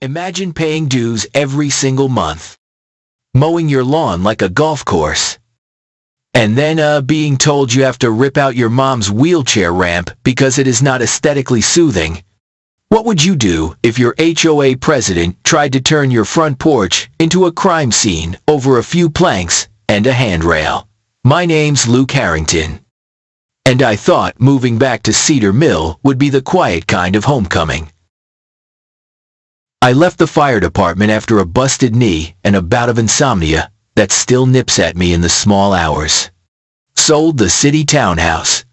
Imagine paying dues every single month, mowing your lawn like a golf course, and then being told you have to rip out your mom's wheelchair ramp because it is not aesthetically soothing. What would you do if your HOA president tried to turn your front porch into a crime scene over a few planks and a handrail? My name's Luke Harrington, and I thought moving back to Cedar Mill would be the quiet kind of homecoming. I left the fire department after a busted knee and a bout of insomnia that still nips at me in the small hours. Sold the city townhouse.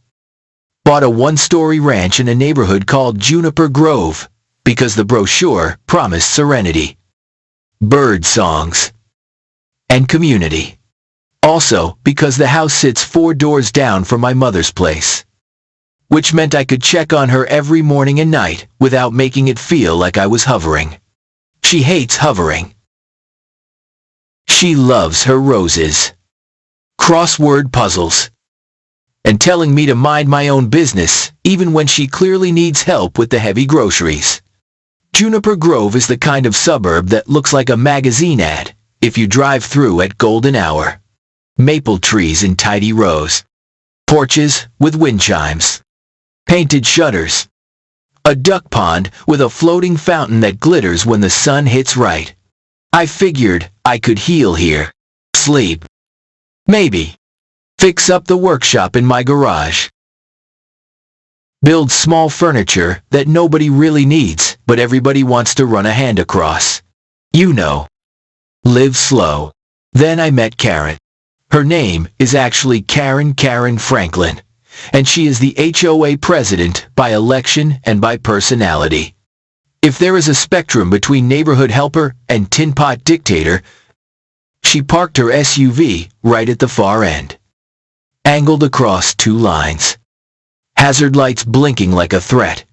Bought a one-story ranch in a neighborhood called Juniper Grove because the brochure promised serenity, bird songs, and community. Also because the house sits 4 doors down from my mother's place, which meant I could check on her every morning and night without making it feel like I was hovering. She hates hovering. She loves her roses, crossword puzzles, and telling me to mind my own business even when she clearly needs help with the heavy groceries. Juniper Grove is the kind of suburb that looks like a magazine ad if you drive through at golden hour. Maple trees in tidy rows, porches with wind chimes, painted shutters, a duck pond with a floating fountain that glitters when the sun hits right. I figured I could heal here, sleep, maybe fix up the workshop in my garage, build small furniture that nobody really needs but everybody wants to run a hand across. You know, live slow. Then I met Karen. Her name is actually Karen Franklin, and she is the HOA president by election and by personality. If there is a spectrum between neighborhood helper and tin pot dictator, she parked her SUV right at the far end, angled across 2 lines, hazard lights blinking like a threat.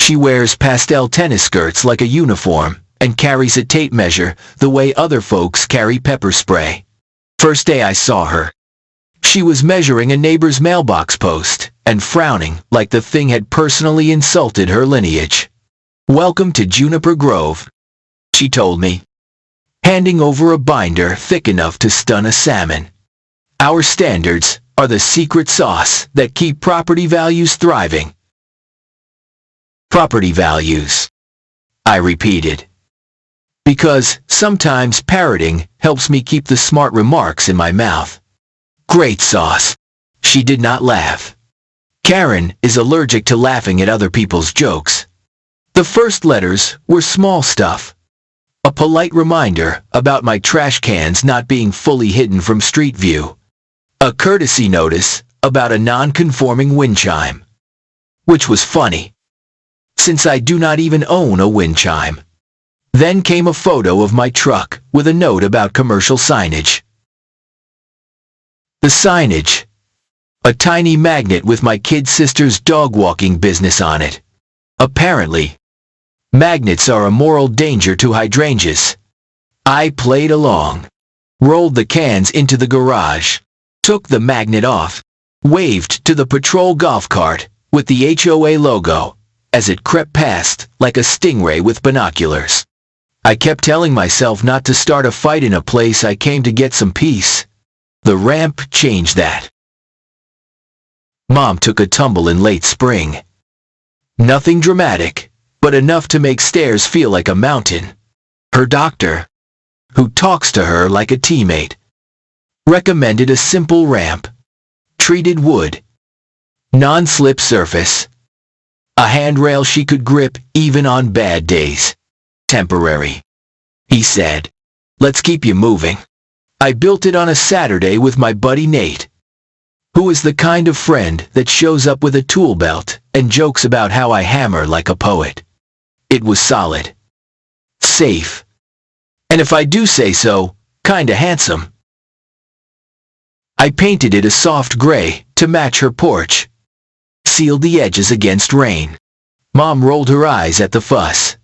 She wears pastel tennis skirts like a uniform and carries a tape measure the way other folks carry pepper spray. First day I saw her, she was measuring a neighbor's mailbox post and frowning like the thing had personally insulted her lineage. "Welcome to Juniper Grove," she told me, handing over a binder thick enough to stun a salmon. "Our standards are the secret sauce that keep property values thriving." Property values, I repeated, because sometimes parroting helps me keep the smart remarks in my mouth. "Great sauce." She did not laugh. Karen is allergic to laughing at other people's jokes. The first letters were small stuff. A polite reminder about my trash cans not being fully hidden from street view. A courtesy notice about a non-conforming wind chime, which was funny, since I do not even own a wind chime. Then came a photo of my truck with a note about commercial signage. The signage, a tiny magnet with my kid sister's dog walking business on it. Apparently, magnets are a moral danger to hydrangeas. I played along, rolled the cans into the garage, took the magnet off, waved to the patrol golf cart with the HOA logo as it crept past like a stingray with binoculars. I kept telling myself not to start a fight in a place I came to get some peace. The ramp changed that. Mom took a tumble in late spring. Nothing dramatic, but enough to make stairs feel like a mountain. Her doctor, who talks to her like a teammate, recommended a simple ramp, treated wood, non-slip surface, a handrail she could grip even on bad days. Temporary, he said. Let's keep you moving. I built it on a Saturday with my buddy Nate, who is the kind of friend that shows up with a tool belt and jokes about how I hammer like a poet. It was solid, safe, and if I do say so, kinda handsome. I painted it a soft gray to match her porch, sealed the edges against rain. Mom rolled her eyes at the fuss,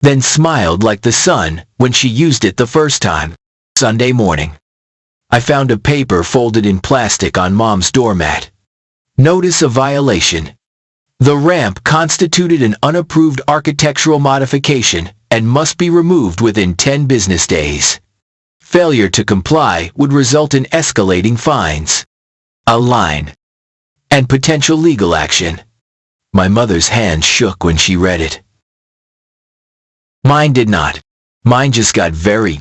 then smiled like the sun when she used it the first time. Sunday morning, I found a paper folded in plastic on Mom's doormat. Notice a violation. The ramp constituted an unapproved architectural modification and must be removed within 10 business days. Failure to comply would result in escalating fines, a line, and potential legal action. My mother's hand shook when she read it. Mine did not. Mine just got very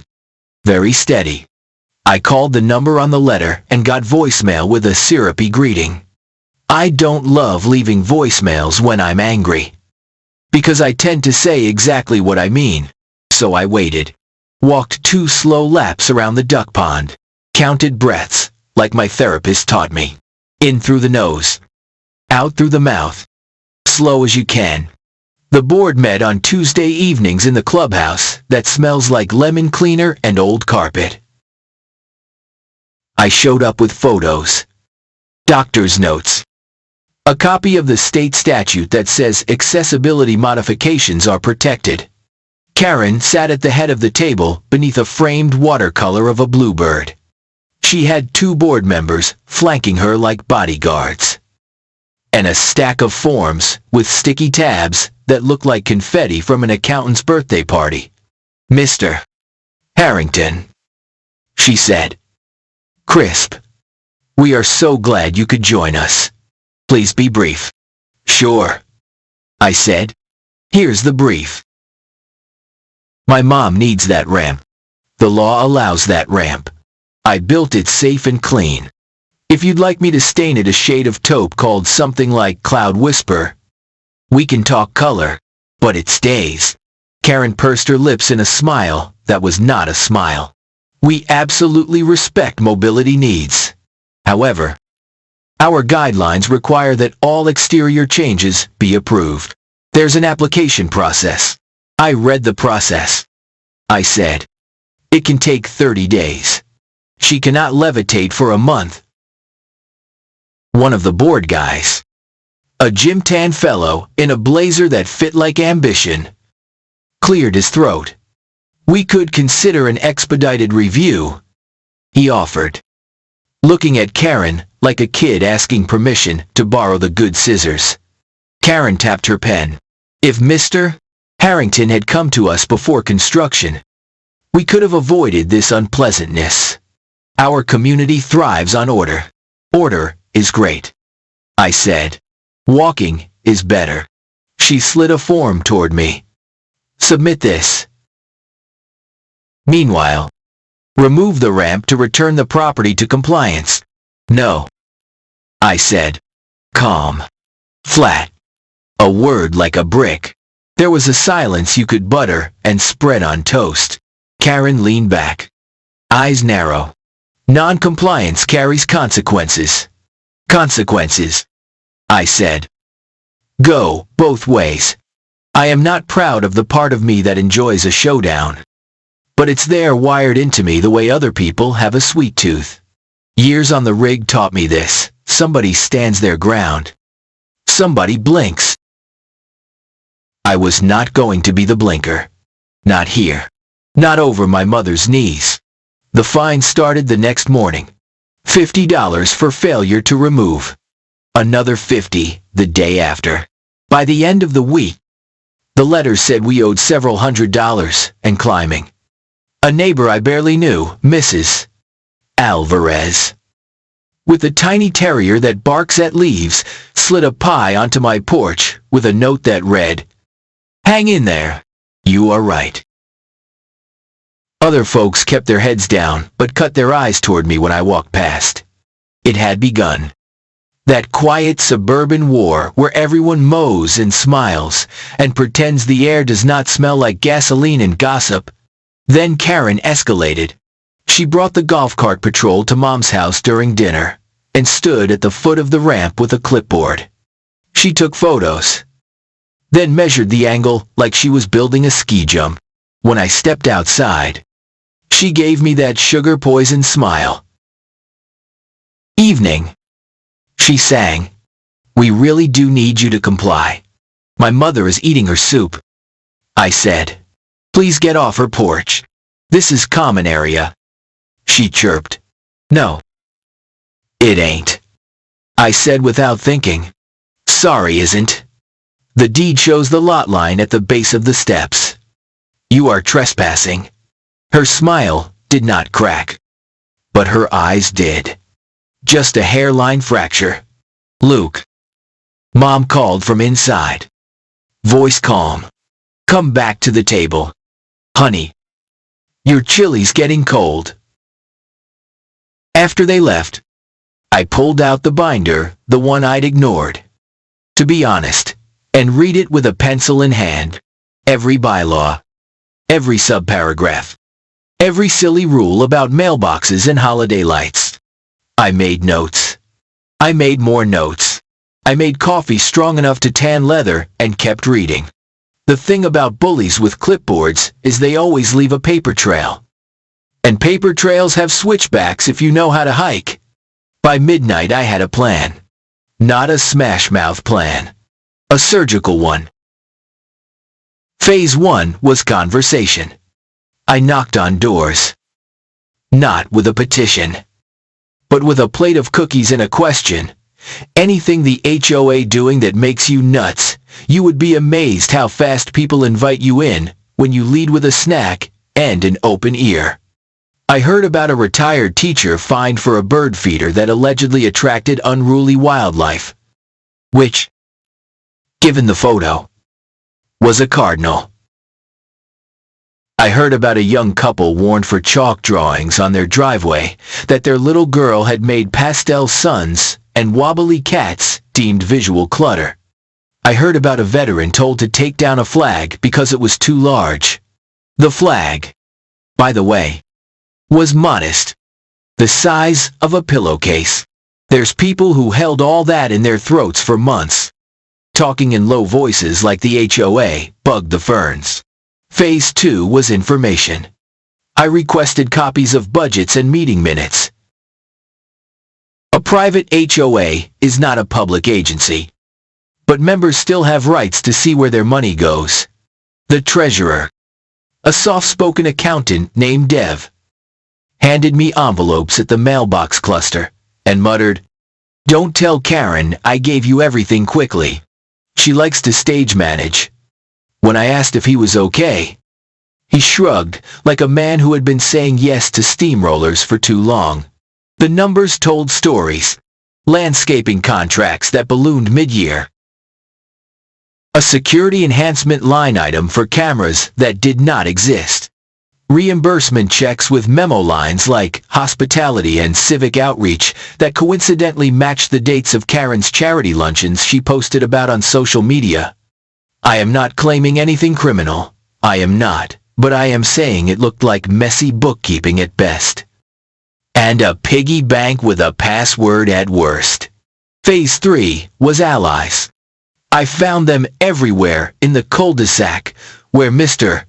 steady. I called the number on the letter and got voicemail with a syrupy greeting. I don't love leaving voicemails when I'm angry, because I tend to say exactly what I mean. So I waited, walked 2 slow laps around the duck pond, counted breaths, like my therapist taught me. In through the nose, out through the mouth, slow as you can. The board met on Tuesday evenings in the clubhouse that smells like lemon cleaner and old carpet. I showed up with photos, doctor's notes, a copy of the state statute that says accessibility modifications are protected. Karen sat at the head of the table beneath a framed watercolor of a bluebird. She had 2 board members flanking her like bodyguards, and a stack of forms with sticky tabs that looked like confetti from an accountant's birthday party. Mr. Harrington, she said. Crisp. We are so glad you could join us. Please be brief. Sure, I said. Here's the brief. My mom needs that ramp. The law allows that ramp. I built it safe and clean. If you'd like me to stain it a shade of taupe called something like Cloud Whisper, we can talk color, but it stays. Karen pursed her lips in a smile that was not a smile. We absolutely respect mobility needs. However, our guidelines require that all exterior changes be approved. There's an application process. I read the process. I said, it can take 30 days. She cannot levitate for a month. One of the board guys, a gym tan fellow in a blazer that fit like ambition, cleared his throat. We could consider an expedited review, he offered, looking at Karen like a kid asking permission to borrow the good scissors. Karen tapped her pen. If Mr. Harrington had come to us before construction, we could have avoided this unpleasantness. Our community thrives on order. Order is great, I said. Walking is better. She slid a form toward me. Submit this. Meanwhile, remove the ramp to return the property to compliance. No, I said. Calm. Flat. A word like a brick. There was a silence you could butter and spread on toast. Karen leaned back, eyes narrow. Non-compliance carries consequences. Consequences, I said. Go both ways. I am not proud of the part of me that enjoys a showdown, but it's there wired into me the way other people have a sweet tooth. Years on the rig taught me this. Somebody stands their ground. Somebody blinks. I was not going to be the blinker. Not here. Not over my mother's knees. The fine started the next morning. $50 for failure to remove. Another $50 the day after. By the end of the week, the letter said we owed several $100s and climbing. A neighbor I barely knew, Mrs. Alvarez, with a tiny terrier that barks at leaves, slid a pie onto my porch with a note that read, "Hang in there. You are right." Other folks kept their heads down but cut their eyes toward me when I walked past. It had begun. That quiet suburban war where everyone mows and smiles and pretends the air does not smell like gasoline and gossip. Then Karen escalated. She brought the golf cart patrol to Mom's house during dinner and stood at the foot of the ramp with a clipboard. She took photos, then measured the angle like she was building a ski jump. When I stepped outside, she gave me that sugar-poisoned smile. "Evening," she sang. "We really do need you to comply. My mother is eating her soup." I said, "Please get off her porch. This is common area." She chirped. "No, it ain't," I said without thinking. "Sorry, isn't." The deed shows the lot line at the base of the steps. You are trespassing. Her smile did not crack, but her eyes did. Just a hairline fracture. Luke. Mom called from inside. Voice calm. Come back to the table. Honey. Your chili's getting cold. After they left, I pulled out the binder, the one I'd ignored. To be honest, and read it with a pencil in hand. Every bylaw. Every subparagraph. Every silly rule about mailboxes and holiday lights. I made notes. I made more notes. I made coffee strong enough to tan leather and kept reading. The thing about bullies with clipboards is they always leave a paper trail. And paper trails have switchbacks if you know how to hike. By midnight I had a plan. Not a smash-mouth plan. A surgical one. Phase 1 was conversation. I knocked on doors. Not with a petition, but with a plate of cookies and a question. Anything the HOA doing that makes you nuts? You would be amazed how fast people invite you in when you lead with a snack and an open ear. I heard about a retired teacher fined for a bird feeder that allegedly attracted unruly wildlife, which, given the photo, was a cardinal. I heard about a young couple warned for chalk drawings on their driveway that their little girl had made pastel suns and wobbly cats deemed visual clutter. I heard about a veteran told to take down a flag because it was too large. The flag, by the way, was modest. The size of a pillowcase. There's people who held all that in their throats for months. Talking in low voices like the HOA bugged the ferns. Phase 2 was information. I requested copies of budgets and meeting minutes. A private HOA is not a public agency, but members still have rights to see where their money goes. The treasurer, a soft-spoken accountant named Dev, handed me envelopes at the mailbox cluster and muttered, "Don't tell Karen I gave you everything quickly. She likes to stage manage." When I asked if he was okay, he shrugged like a man who had been saying yes to steamrollers for too long. The numbers told stories. Landscaping contracts that ballooned mid-year. A security enhancement line item for cameras that did not exist. Reimbursement checks with memo lines like hospitality and civic outreach that coincidentally matched the dates of Karen's charity luncheons she posted about on social media. I am not claiming anything criminal. I am not, but I am saying it looked like messy bookkeeping at best. And a piggy bank with a password at worst. Phase 3 was allies. I found them everywhere in the cul-de-sac where Mr.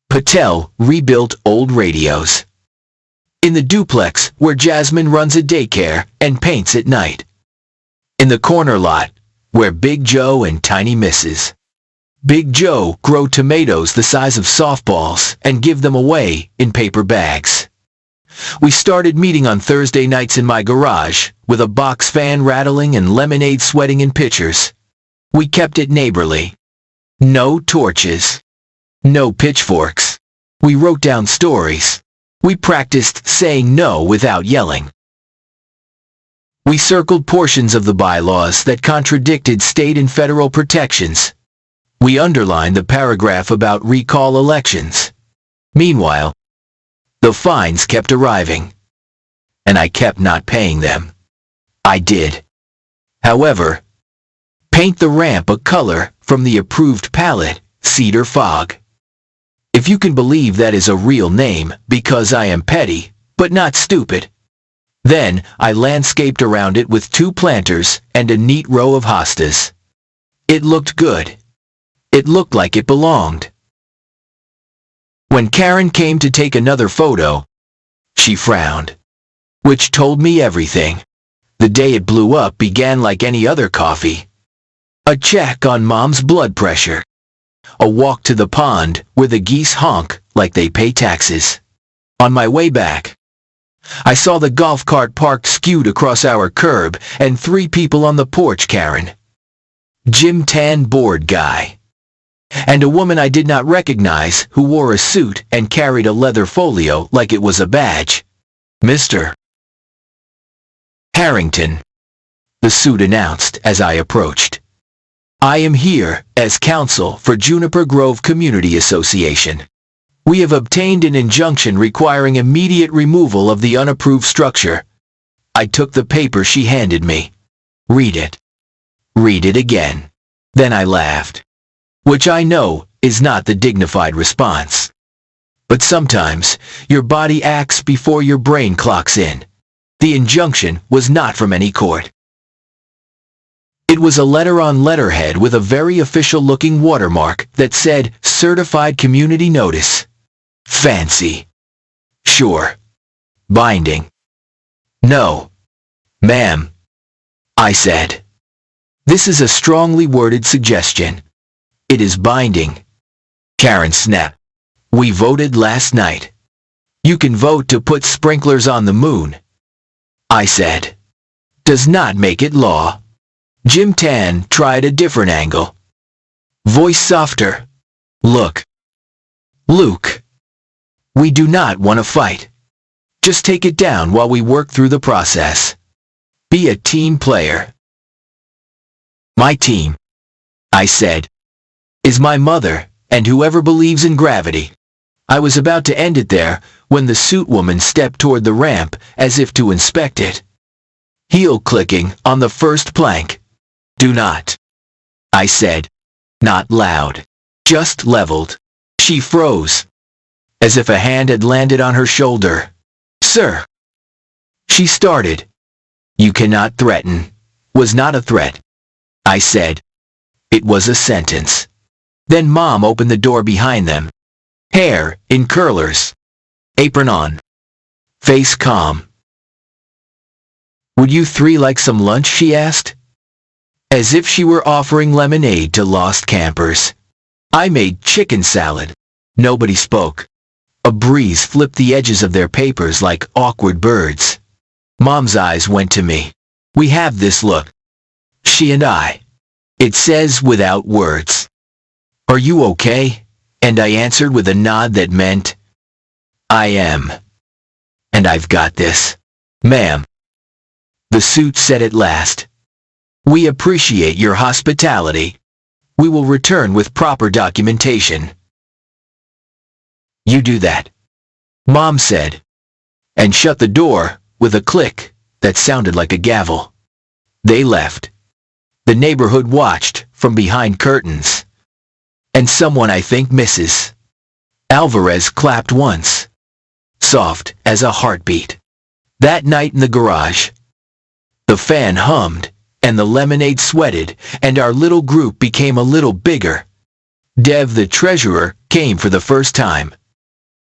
Patel rebuilt old radios. In the duplex where Jasmine runs a daycare and paints at night. In the corner lot where Big Joe and Tiny Mrs. Big Joe grow tomatoes the size of softballs and give them away in paper bags. We started meeting on Thursday nights in my garage, with a box fan rattling and lemonade sweating in pitchers. We kept it neighborly. No torches. No pitchforks. We wrote down stories. We practiced saying no without yelling. We circled portions of the bylaws that contradicted state and federal protections. We underlined the paragraph about recall elections. Meanwhile, the fines kept arriving, and I kept not paying them. I did, however, paint the ramp a color from the approved palette, Cedar Fog. If you can believe that is a real name, because I am petty, but not stupid. Then I landscaped around it with 2 planters and a neat row of hostas. It looked good. It looked like it belonged. When Karen came to take another photo, she frowned, which told me everything. The day it blew up began like any other coffee. A check on Mom's blood pressure. A walk to the pond where the geese honk like they pay taxes. On my way back, I saw the golf cart parked skewed across our curb and 3 people on the porch. Karen gym tan board guy, and a woman I did not recognize who wore a suit and carried a leather folio like it was a badge. "Mr. Harrington," the suit announced as I approached. "I am here as counsel for Juniper Grove Community Association. We have obtained an injunction requiring immediate removal of the unapproved structure." I took the paper she handed me. "Read it." "Read it again." Then I laughed, which I know is not the dignified response. But sometimes your body acts before your brain clocks in. The injunction was not from any court. It was a letter on letterhead with a very official-looking watermark that said Certified Community Notice. Fancy. Sure. Binding. "No, ma'am," I said. "This is a strongly worded suggestion. It is binding." Karen snapped. "We voted last night. You can vote to put sprinklers on the moon," I said. "Does not make it law." Jim Tan tried a different angle. Voice softer. "Look, Luke, we do not want to fight. Just take it down while we work through the process. Be a team player." "My team," I said, "is my mother and whoever believes in gravity." I was about to end it there when the suit woman stepped toward the ramp as if to inspect it. Heel clicking on the first plank. "Do not," I said, not loud, just leveled. She froze, as if a hand had landed on her shoulder. "Sir," she started. "You cannot threaten." Was not a threat, I said. It was a sentence. Then Mom opened the door behind them. Hair in curlers. Apron on. Face calm. "Would you three like some lunch?" she asked, as if she were offering lemonade to lost campers. I made chicken salad. Nobody spoke. A breeze flipped the edges of their papers like awkward birds. Mom's eyes went to me. "We have this look. She and I. It says without words. Are you okay?" And I answered with a nod that meant, "I am. And I've got this, ma'am." The suit said at last, "We appreciate your hospitality. We will return with proper documentation." "You do that," Mom said, and shut the door with a click that sounded like a gavel. They left. The neighborhood watched from behind curtains. And someone I think Mrs. Alvarez clapped once, soft as a heartbeat. That night in the garage, the fan hummed, and the lemonade sweated, and our little group became a little bigger. Dev, the treasurer, came for the first time.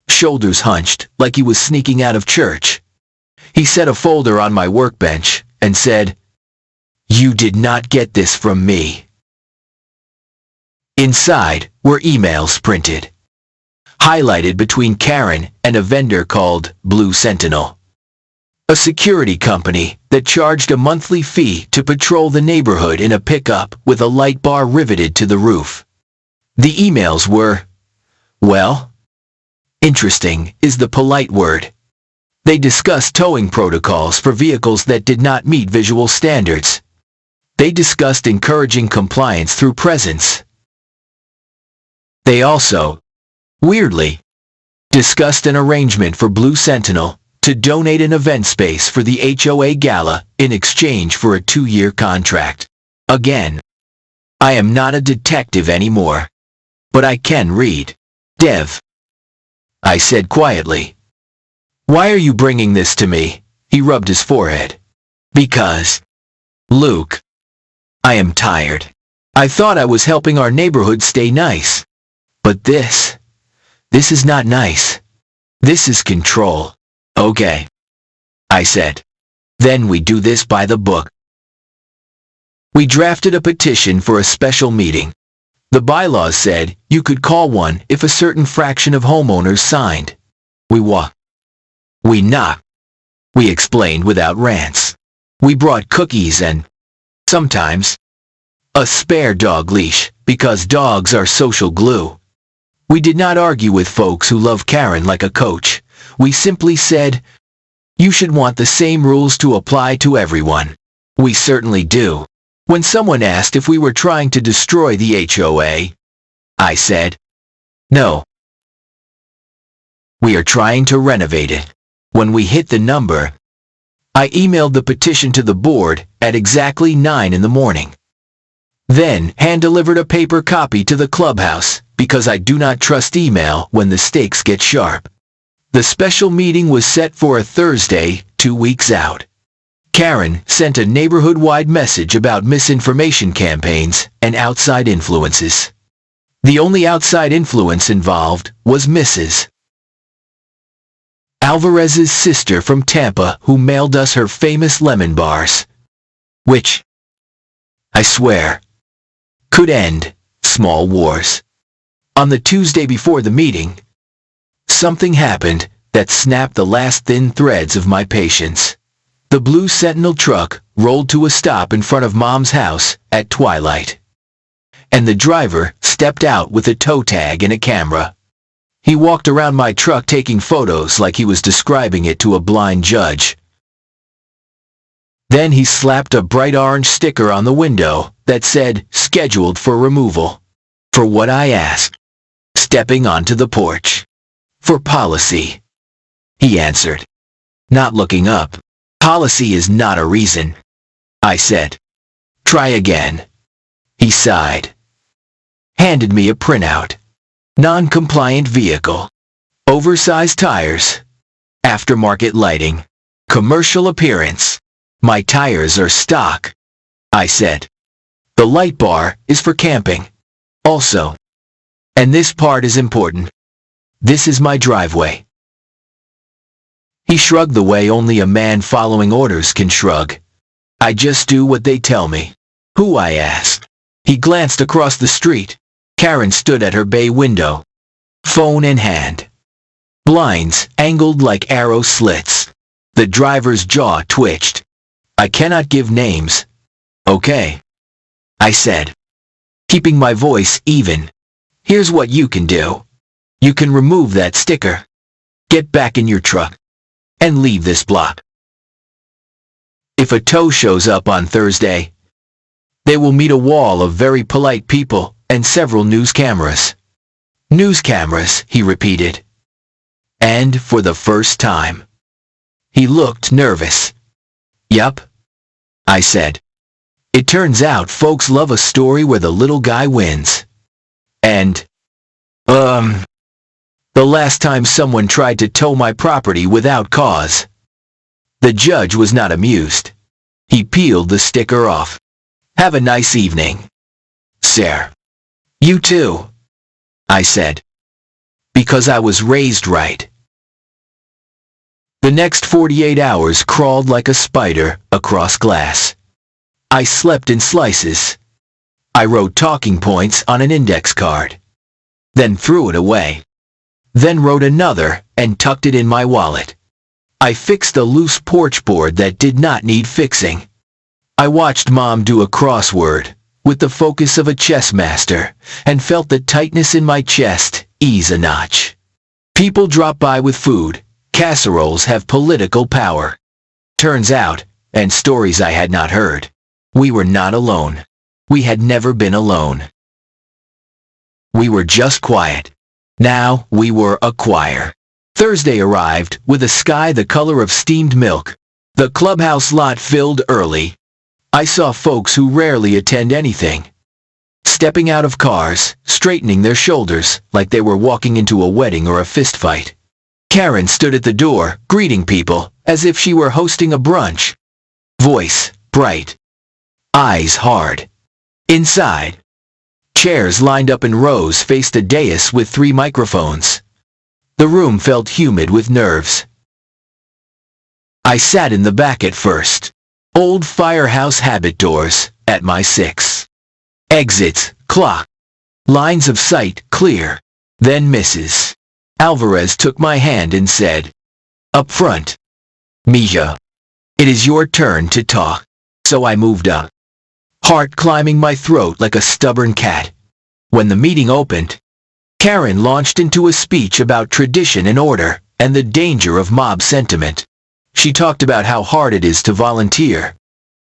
Shoulders hunched like he was sneaking out of church. He set a folder on my workbench and said, "You did not get this from me." Inside were emails printed, highlighted between Karen and a vendor called Blue Sentinel, a security company that charged a monthly fee to patrol the neighborhood in a pickup with a light bar riveted to the roof. The emails were, well, interesting is the polite word. They discussed towing protocols for vehicles that did not meet visual standards. They discussed encouraging compliance through presence. They also, weirdly, discussed an arrangement for Blue Sentinel to donate an event space for the HOA Gala in exchange for a 2-year contract. Again, I am not a detective anymore, but I can read. "Dev," I said quietly. "Why are you bringing this to me?" He rubbed his forehead. "Because, Luke, I am tired. I thought I was helping our neighborhood stay nice. But this is not nice. This is control." "Okay," I said. "Then we do this by the book." We drafted a petition for a special meeting. The bylaws said you could call one if a certain fraction of homeowners signed. We knocked. We explained without rants. We brought cookies and, sometimes, a spare dog leash, because dogs are social glue. We did not argue with folks who love Karen like a coach. We simply said, you should want the same rules to apply to everyone. We certainly do. When someone asked if we were trying to destroy the HOA, I said, no. We are trying to renovate it. When we hit the number, I emailed the petition to the board at exactly 9 in the morning. Then hand-delivered a paper copy to the clubhouse, because I do not trust email when the stakes get sharp. The special meeting was set for a Thursday, 2 weeks out. Karen sent a neighborhood-wide message about misinformation campaigns and outside influences. The only outside influence involved was Mrs. Alvarez's sister from Tampa, who mailed us her famous lemon bars, which, I swear, could end small wars. On the Tuesday before the meeting, something happened that snapped the last thin threads of my patience. The blue Sentinel truck rolled to a stop in front of Mom's house at twilight, and the driver stepped out with a tow tag and a camera. He walked around my truck taking photos like he was describing it to a blind judge. Then he slapped a bright orange sticker on the window that said, scheduled for removal. For what I asked. Stepping onto the porch. For policy. He answered, not looking up. Policy is not a reason. I said, try again. He sighed. Handed me a printout. Non-compliant vehicle. Oversized tires. Aftermarket lighting. Commercial appearance. My tires are stock. I said. The light bar is for camping. Also. And this part is important. This is my driveway. He shrugged the way only a man following orders can shrug. I just do what they tell me. Who? I asked. He glanced across the street. Karen stood at her bay window, phone in hand. Blinds angled like arrow slits. The driver's jaw twitched. I cannot give names. Okay. I said, keeping my voice even. Here's what you can do. You can remove that sticker. Get back in your truck. And leave this block. If a tow shows up on Thursday, they will meet a wall of very polite people and several news cameras. News cameras, he repeated. And for the first time. He looked nervous. Yup. I said. It turns out folks love a story where the little guy wins. And, the last time someone tried to tow my property without cause. The judge was not amused. He peeled the sticker off. Have a nice evening, sir. You too, I said. Because I was raised right. The next 48 hours crawled like a spider across glass. I slept in slices. I wrote talking points on an index card. Then threw it away. Then wrote another and tucked it in my wallet. I fixed a loose porch board that did not need fixing. I watched Mom do a crossword with the focus of a chess master and felt the tightness in my chest ease a notch. People drop by with food. Casseroles have political power. Turns out, and stories I had not heard, we were not alone. We had never been alone. We were just quiet. Now we were a choir. Thursday arrived with a sky the color of steamed milk. The clubhouse lot filled early. I saw folks who rarely attend anything, stepping out of cars, straightening their shoulders like they were walking into a wedding or a fistfight. Karen stood at the door, greeting people as if she were hosting a brunch. Voice bright. Eyes hard. Inside, chairs lined up in rows faced a dais with 3 microphones. The room felt humid with nerves. I sat in the back at first. Old firehouse habit doors at my 6. Exits, clock. Lines of sight clear. Then Mrs. Alvarez took my hand and said, up front, Mija, it is your turn to talk. So I moved up. heart climbing my throat like a stubborn cat. When the meeting opened, Karen launched into a speech about tradition and order and the danger of mob sentiment. She talked about how hard it is to volunteer,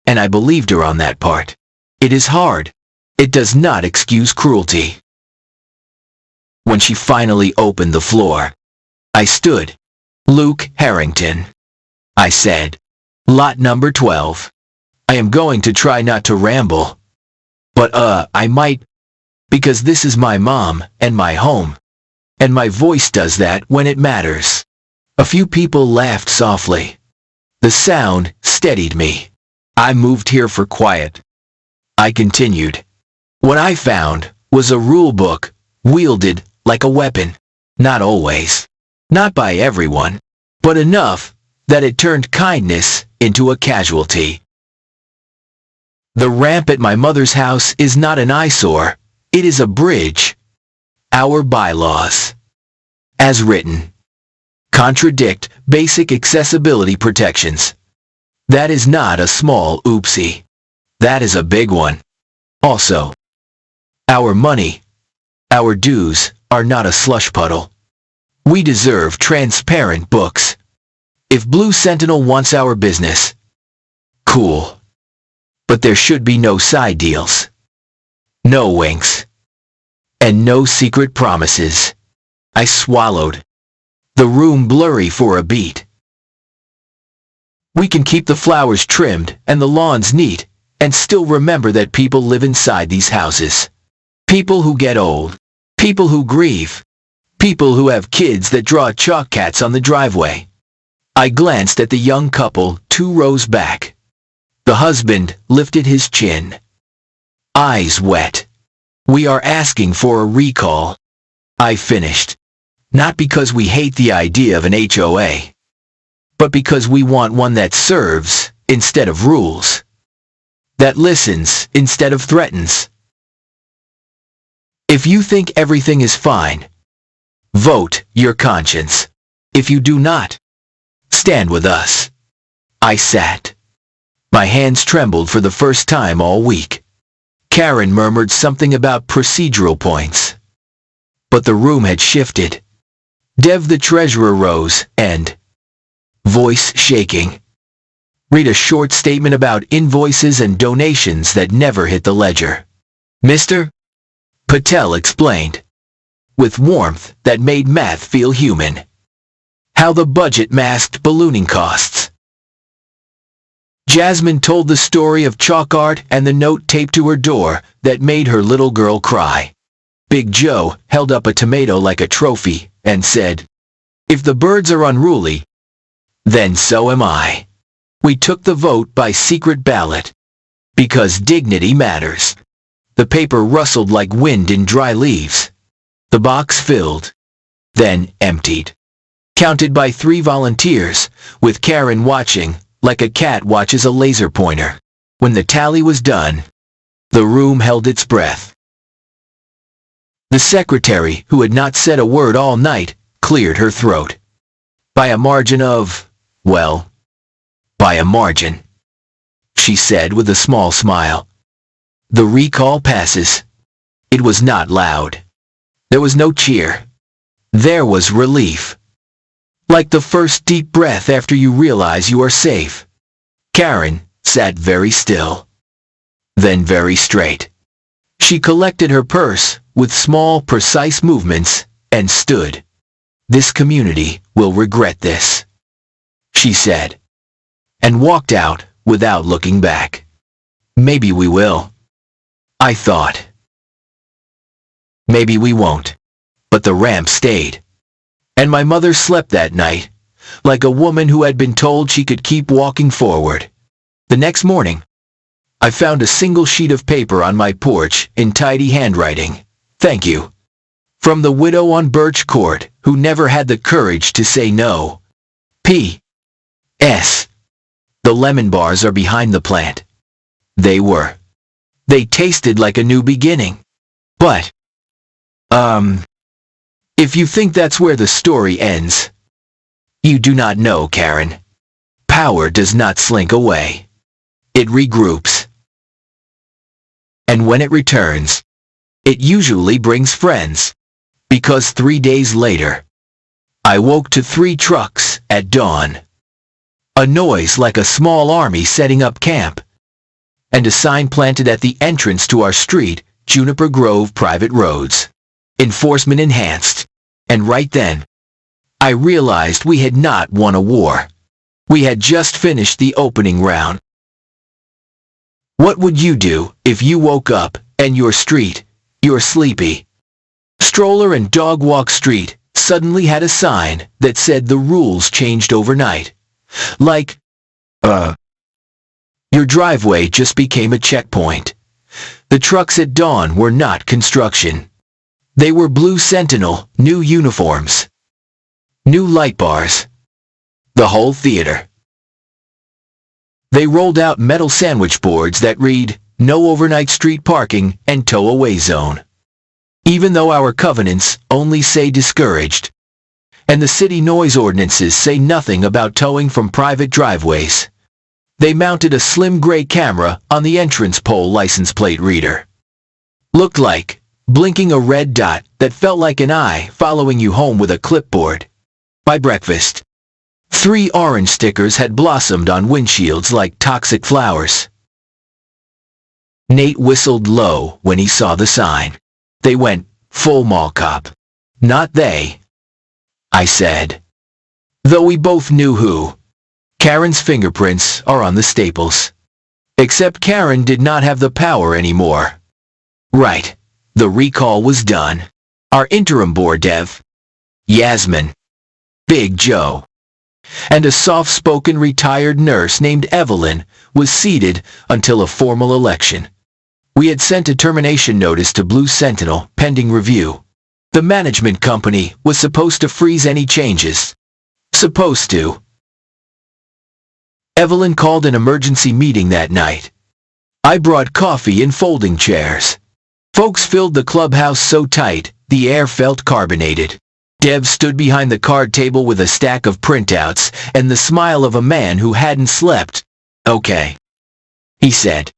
and I believed her on that part. It is hard. It does not excuse cruelty. When she finally opened the floor, I stood. Luke Harrington, I said. Lot number 12. I am going to try not to ramble. But I might, because this is my mom and my home. And my voice does that when it matters. A few people laughed softly. The sound steadied me. I moved here for quiet. I continued. What I found was a rule book, wielded like a weapon. Not always. Not by everyone. But enough that it turned kindness into a casualty. The ramp at my mother's house is not an eyesore. It is a bridge. Our bylaws, as written, contradict basic accessibility protections. That is not a small oopsie. That is a big one. Also, our money, our dues, are not a slush puddle. We deserve transparent books. If Blue Sentinel wants our business, cool. But there should be no side deals. No winks. And no secret promises. I swallowed. The room blurry for a beat. We can keep the flowers trimmed and the lawns neat, and still remember that people live inside these houses. People who get old. People who grieve. People who have kids that draw chalk cats on the driveway. I glanced at the young couple 2 rows back. The husband lifted his chin. Eyes wet. We are asking for a recall. I finished. Not because we hate the idea of an HOA, but because we want one that serves instead of rules. That listens instead of threatens. If you think everything is fine, vote your conscience. If you do not, stand with us. I sat. My hands trembled for the first time all week. Karen murmured something about procedural points. But the room had shifted. Dev the treasurer rose and, voice shaking, read a short statement about invoices and donations that never hit the ledger. Mr. Patel explained, with warmth that made math feel human, how the budget masked ballooning costs. Jasmine told the story of chalk art and the note taped to her door that made her little girl cry. Big Joe held up a tomato like a trophy and said, if the birds are unruly, then so am I. We took the vote by secret ballot. Because dignity matters. The paper rustled like wind in dry leaves. The box filled, then emptied. Counted by 3 volunteers, with Karen watching, like a cat watches a laser pointer. When the tally was done, the room held its breath. The secretary, who had not said a word all night, cleared her throat. By a margin of, well, by a margin, she said with a small smile. The recall passes. It was not loud. There was no cheer. There was relief. Like the first deep breath after you realize you are safe. Karen sat very still. Then very straight. She collected her purse with small, precise movements and stood. This community will regret this, she said, and walked out without looking back. Maybe we will, I thought. Maybe we won't. But the ramp stayed. And my mother slept that night, like a woman who had been told she could keep walking forward. The next morning, I found a single sheet of paper on my porch in tidy handwriting. Thank you. From the widow on Birch Court, who never had the courage to say no. P.S. The lemon bars are behind the plant. They were. They tasted like a new beginning. But, if you think that's where the story ends, you do not know, Karen. Power does not slink away. It regroups. And when it returns, it usually brings friends. Because 3 days later, I woke to 3 trucks at dawn. A noise like a small army setting up camp. And a sign planted at the entrance to our street, Juniper Grove Private Roads. Enforcement enhanced. And right then, I realized we had not won a war. We had just finished the opening round. What would you do if you woke up and your street, your sleepy stroller and dog walk street, suddenly had a sign that said the rules changed overnight? Like, your driveway just became a checkpoint. The trucks at dawn were not construction. They were Blue Sentinel, new uniforms, new light bars, the whole theater. They rolled out metal sandwich boards that read, "No overnight street parking and tow away zone." Even though our covenants only say discouraged, and the city noise ordinances say nothing about towing from private driveways, they mounted a slim gray camera on the entrance pole license plate reader. Looked like blinking a red dot that felt like an eye following you home with a clipboard. By breakfast, 3 orange stickers had blossomed on windshields like toxic flowers. Nate whistled low when he saw the sign. They went full mall cop. Not they, I said. Though we both knew who. Karen's fingerprints are on the staples. Except Karen did not have the power anymore. Right. The recall was done. Our interim board dev, Yasmin, Big Joe, and a soft-spoken retired nurse named Evelyn was seated until a formal election. We had sent a termination notice to Blue Sentinel pending review. The management company was supposed to freeze any changes. Supposed to. Evelyn called an emergency meeting that night. I brought coffee in folding chairs. Folks filled the clubhouse so tight, the air felt carbonated. Dev stood behind the card table with a stack of printouts and the smile of a man who hadn't slept. "Okay," he said.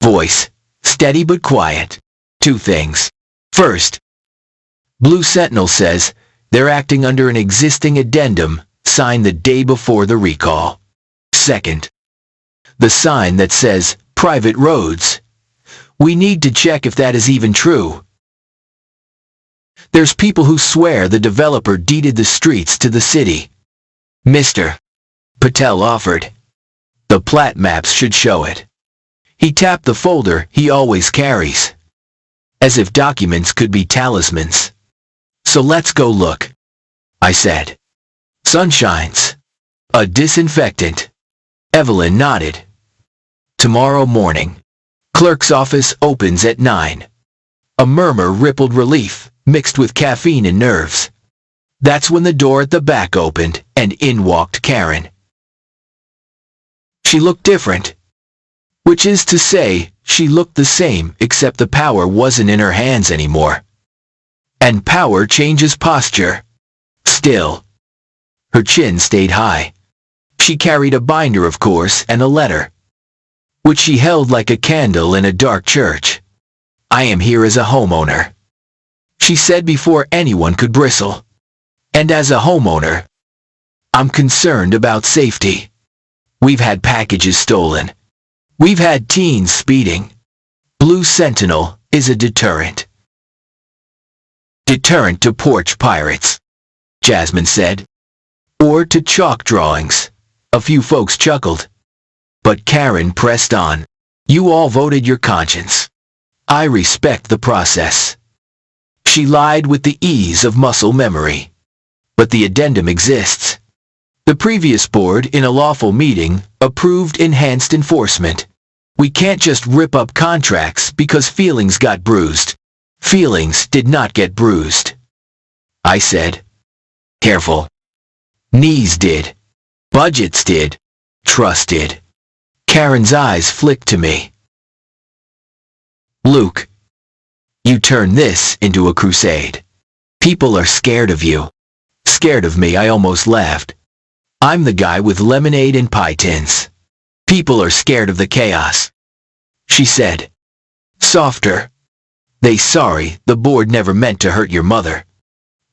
Voice, steady but quiet. 2 things. First, Blue Sentinel says they're acting under an existing addendum signed the day before the recall. Second, the sign that says private roads. We need to check if that is even true. There's people who swear the developer deeded the streets to the city. Mr. Patel offered. The plat maps should show it. He tapped the folder he always carries. As if documents could be talismans. So let's go look, I said. Sunshine's a disinfectant. Evelyn nodded. Tomorrow morning. Clerk's office opens at 9. A murmur rippled relief, mixed with caffeine and nerves. That's when the door at the back opened, and in walked Karen. She looked different. Which is to say, she looked the same, except the power wasn't in her hands anymore. And power changes posture. Still. Her chin stayed high. She carried a binder, of course, and a letter, which she held like a candle in a dark church. "I am here as a homeowner," she said before anyone could bristle. "And as a homeowner, I'm concerned about safety. We've had packages stolen. We've had teens speeding. Blue Sentinel is a deterrent." "Deterrent to porch pirates," Jasmine said. "Or to chalk drawings." A few folks chuckled. But Karen pressed on. "You all voted your conscience. I respect the process." She lied with the ease of muscle memory. But the addendum exists. The previous board, in a lawful meeting, approved enhanced enforcement. We can't just rip up contracts because feelings got bruised. Feelings did not get bruised, I said. Careful. Knees did. Budgets did. Trust did. Karen's eyes flicked to me. "Luke, you turn this into a crusade. People are scared of you." Scared of me, I almost laughed. I'm the guy with lemonade and pie tins. "People are scared of the chaos," she said. Softer. They sorry, the board never meant to hurt your mother.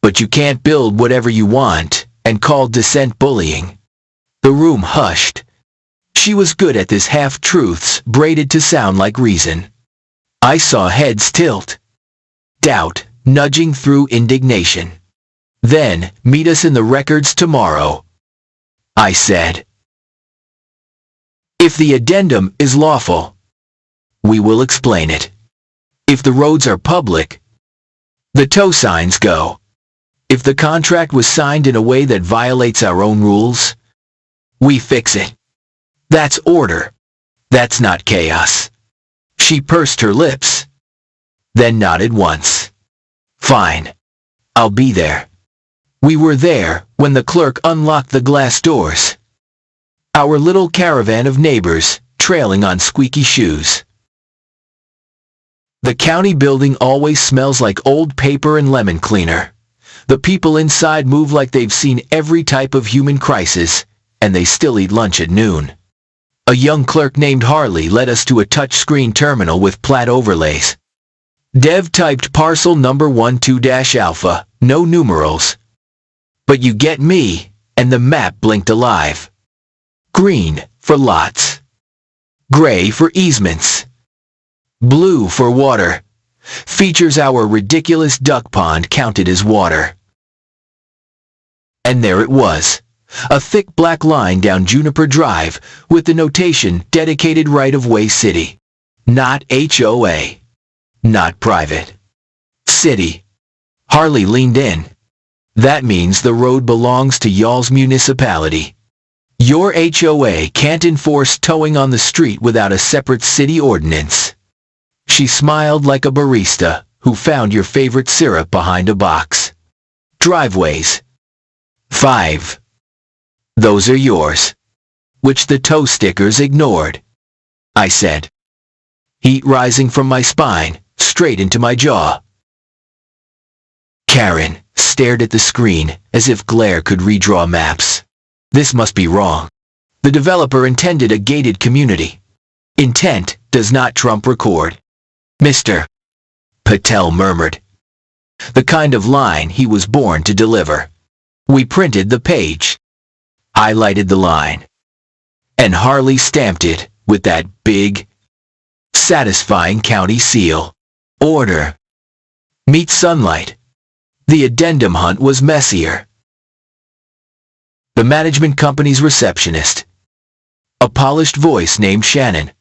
But you can't build whatever you want, and call dissent bullying. The room hushed. She was good at this half-truths braided to sound like reason. I saw heads tilt. Doubt, nudging through indignation. Then, meet us in the records tomorrow, I said. If the addendum is lawful, we will explain it. If the roads are public, the tow signs go. If the contract was signed in a way that violates our own rules, we fix it. That's order. That's not chaos. She pursed her lips, then nodded once. Fine. I'll be there. We were there when the clerk unlocked the glass doors. Our little caravan of neighbors, trailing on squeaky shoes. The county building always smells like old paper and lemon cleaner. The people inside move like they've seen every type of human crisis, and they still eat lunch at noon. A young clerk named Harley led us to a touch-screen terminal with plat overlays. Dev typed parcel number 12-alpha, no numerals. But you get me, and the map blinked alive. Green for lots. Gray for easements. Blue for water. Features our ridiculous duck pond counted as water. And there it was. A thick black line down Juniper Drive with the notation dedicated right-of-way city. Not HOA. Not private. City. Harley leaned in. That means the road belongs to y'all's municipality. Your HOA can't enforce towing on the street without a separate city ordinance. She smiled like a barista who found your favorite syrup behind a box. Driveways. 5. Those are yours. Which the tow stickers ignored. I said. Heat rising from my spine, straight into my jaw. Karen stared at the screen as if glare could redraw maps. This must be wrong. The developer intended a gated community. Intent does not trump record. Mr. Patel murmured. The kind of line he was born to deliver. We printed the page. Highlighted the line. And Harley stamped it with that big, satisfying county seal. Order. Meet sunlight. The addendum hunt was messier. The management company's receptionist, a polished voice named Shannon,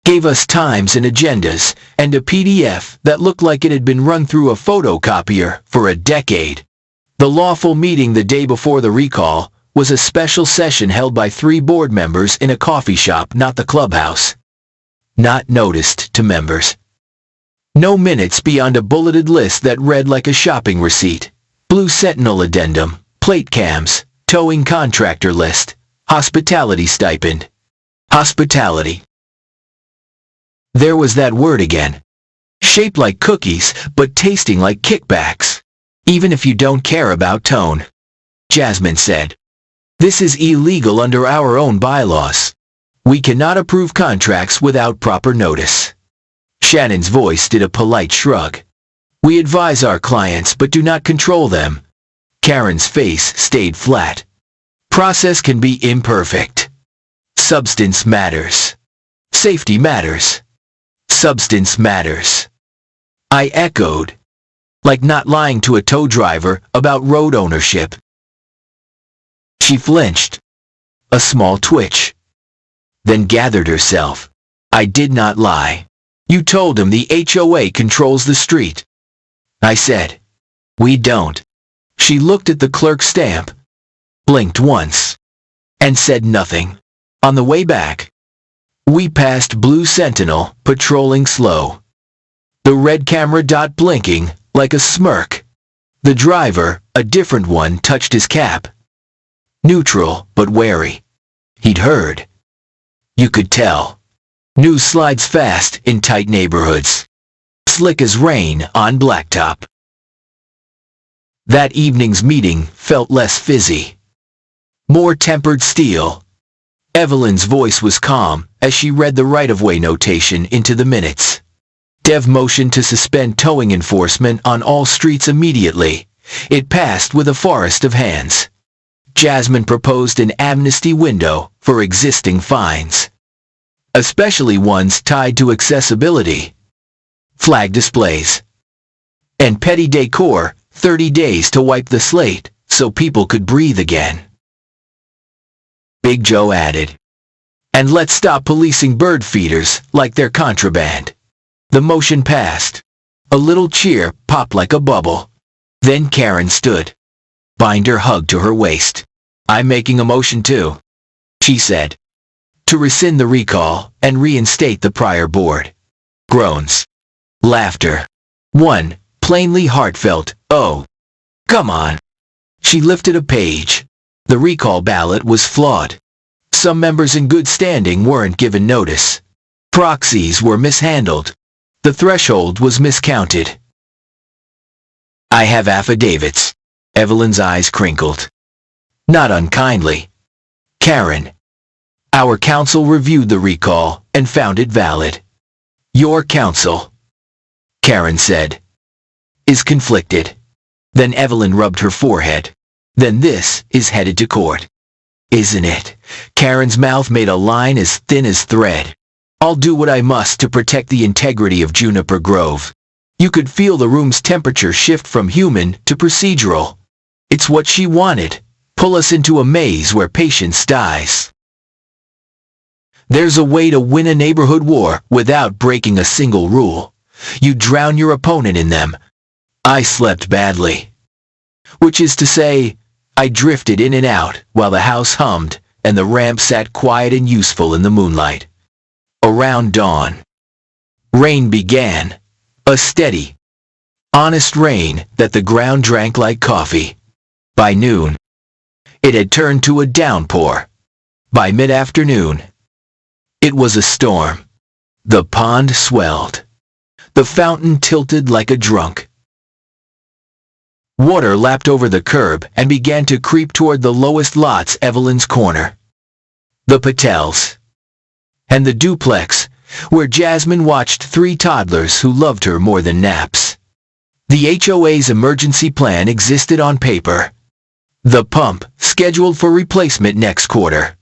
gave us times and agendas and a PDF that looked like it had been run through a photocopier for a decade. The lawful meeting the day before the recall was a special session held by 3 board members in a coffee shop, not the clubhouse. Not noticed to members. No minutes beyond a bulleted list that read like a shopping receipt. Blue Sentinel addendum, plate cams, towing contractor list, hospitality stipend. Hospitality. There was that word again. Shaped like cookies, but tasting like kickbacks. Even if you don't care about tone. Jasmine said. This is illegal under our own bylaws. We cannot approve contracts without proper notice. Shannon's voice did a polite shrug. We advise our clients but do not control them. Karen's face stayed flat. Process can be imperfect. Substance matters. Safety matters. Substance matters. I echoed. Like not lying to a tow driver about road ownership. She flinched. A small twitch. Then gathered herself. I did not lie. You told him the HOA controls the street. I said. We don't. She looked at the clerk's stamp, blinked once, and said nothing. On the way back, we passed Blue Sentinel, patrolling slow. The red camera dot blinking like a smirk. The driver, a different one, touched his cap. Neutral, but wary. He'd heard. You could tell. News slides fast in tight neighborhoods. Slick as rain on blacktop. That evening's meeting felt less fizzy. More tempered steel. Evelyn's voice was calm as she read the right-of-way notation into the minutes. Dev motioned to suspend towing enforcement on all streets immediately. It passed with a forest of hands. Jasmine proposed an amnesty window for existing fines, especially ones tied to accessibility, flag displays, and petty decor, 30 days to wipe the slate so people could breathe again. Big Joe added, and let's stop policing bird feeders like they're contraband. The motion passed. A little cheer popped like a bubble. Then Karen stood, binder hugged to her waist. I'm making a motion too, she said, to rescind the recall and reinstate the prior board. Groans. Laughter. One, plainly heartfelt, oh, come on. She lifted a page. The recall ballot was flawed. Some members in good standing weren't given notice. Proxies were mishandled. The threshold was miscounted. I have affidavits. Evelyn's eyes crinkled. Not unkindly. Karen. Our counsel reviewed the recall and found it valid. Your counsel, Karen said, is conflicted. Then Evelyn rubbed her forehead. Then this is headed to court. Isn't it? Karen's mouth made a line as thin as thread. I'll do what I must to protect the integrity of Juniper Grove. You could feel the room's temperature shift from human to procedural. It's what she wanted. Pull us into a maze where patience dies. There's a way to win a neighborhood war without breaking a single rule. You drown your opponent in them. I slept badly. Which is to say, I drifted in and out while the house hummed and the ramp sat quiet and useful in the moonlight. Around dawn, rain began, a steady, honest rain that the ground drank like coffee. By noon, it had turned to a downpour. By mid-afternoon, it was a storm. The pond swelled. The fountain tilted like a drunk. Water lapped over the curb and began to creep toward the lowest lots, Evelyn's corner, the Patels, and the duplex, where Jasmine watched 3 toddlers who loved her more than naps. The HOA's emergency plan existed on paper. The pump, scheduled for replacement next quarter.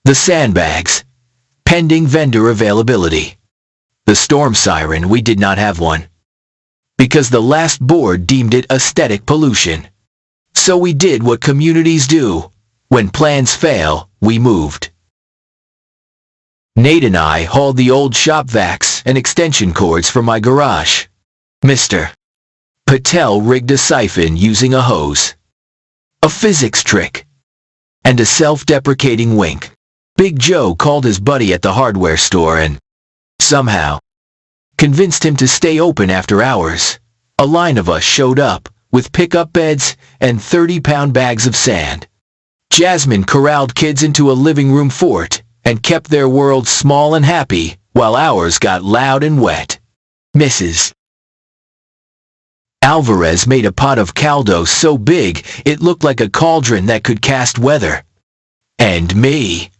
The sandbags, pending vendor availability. The storm siren, we did not have one, because the last board deemed it aesthetic pollution. So we did what communities do. When plans fail, we moved. Nate and I hauled the old shop vacs and extension cords from my garage. Mr. Patel rigged a siphon using a hose, a physics trick, and a self-deprecating wink. Big Joe called his buddy at the hardware store and, somehow, convinced him to stay open after hours. A line of us showed up, with pickup beds and 30-pound bags of sand. Jasmine corralled kids into a living room fort and kept their world small and happy, while ours got loud and wet. Mrs. Alvarez made a pot of caldo so big it looked like a cauldron that could cast weather. And me,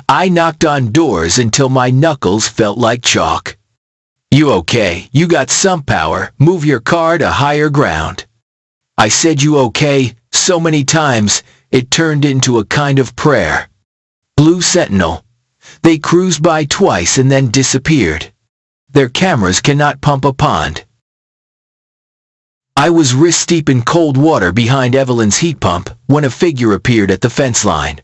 I knocked on doors until my knuckles felt like chalk. You okay? You got some power. Move your car to higher ground. I said you okay so many times it turned into a kind of prayer. Blue Sentinel. They cruised by twice and then disappeared. Their cameras cannot pump a pond. I was wrist-deep in cold water behind Evelyn's heat pump when a figure appeared at the fence line.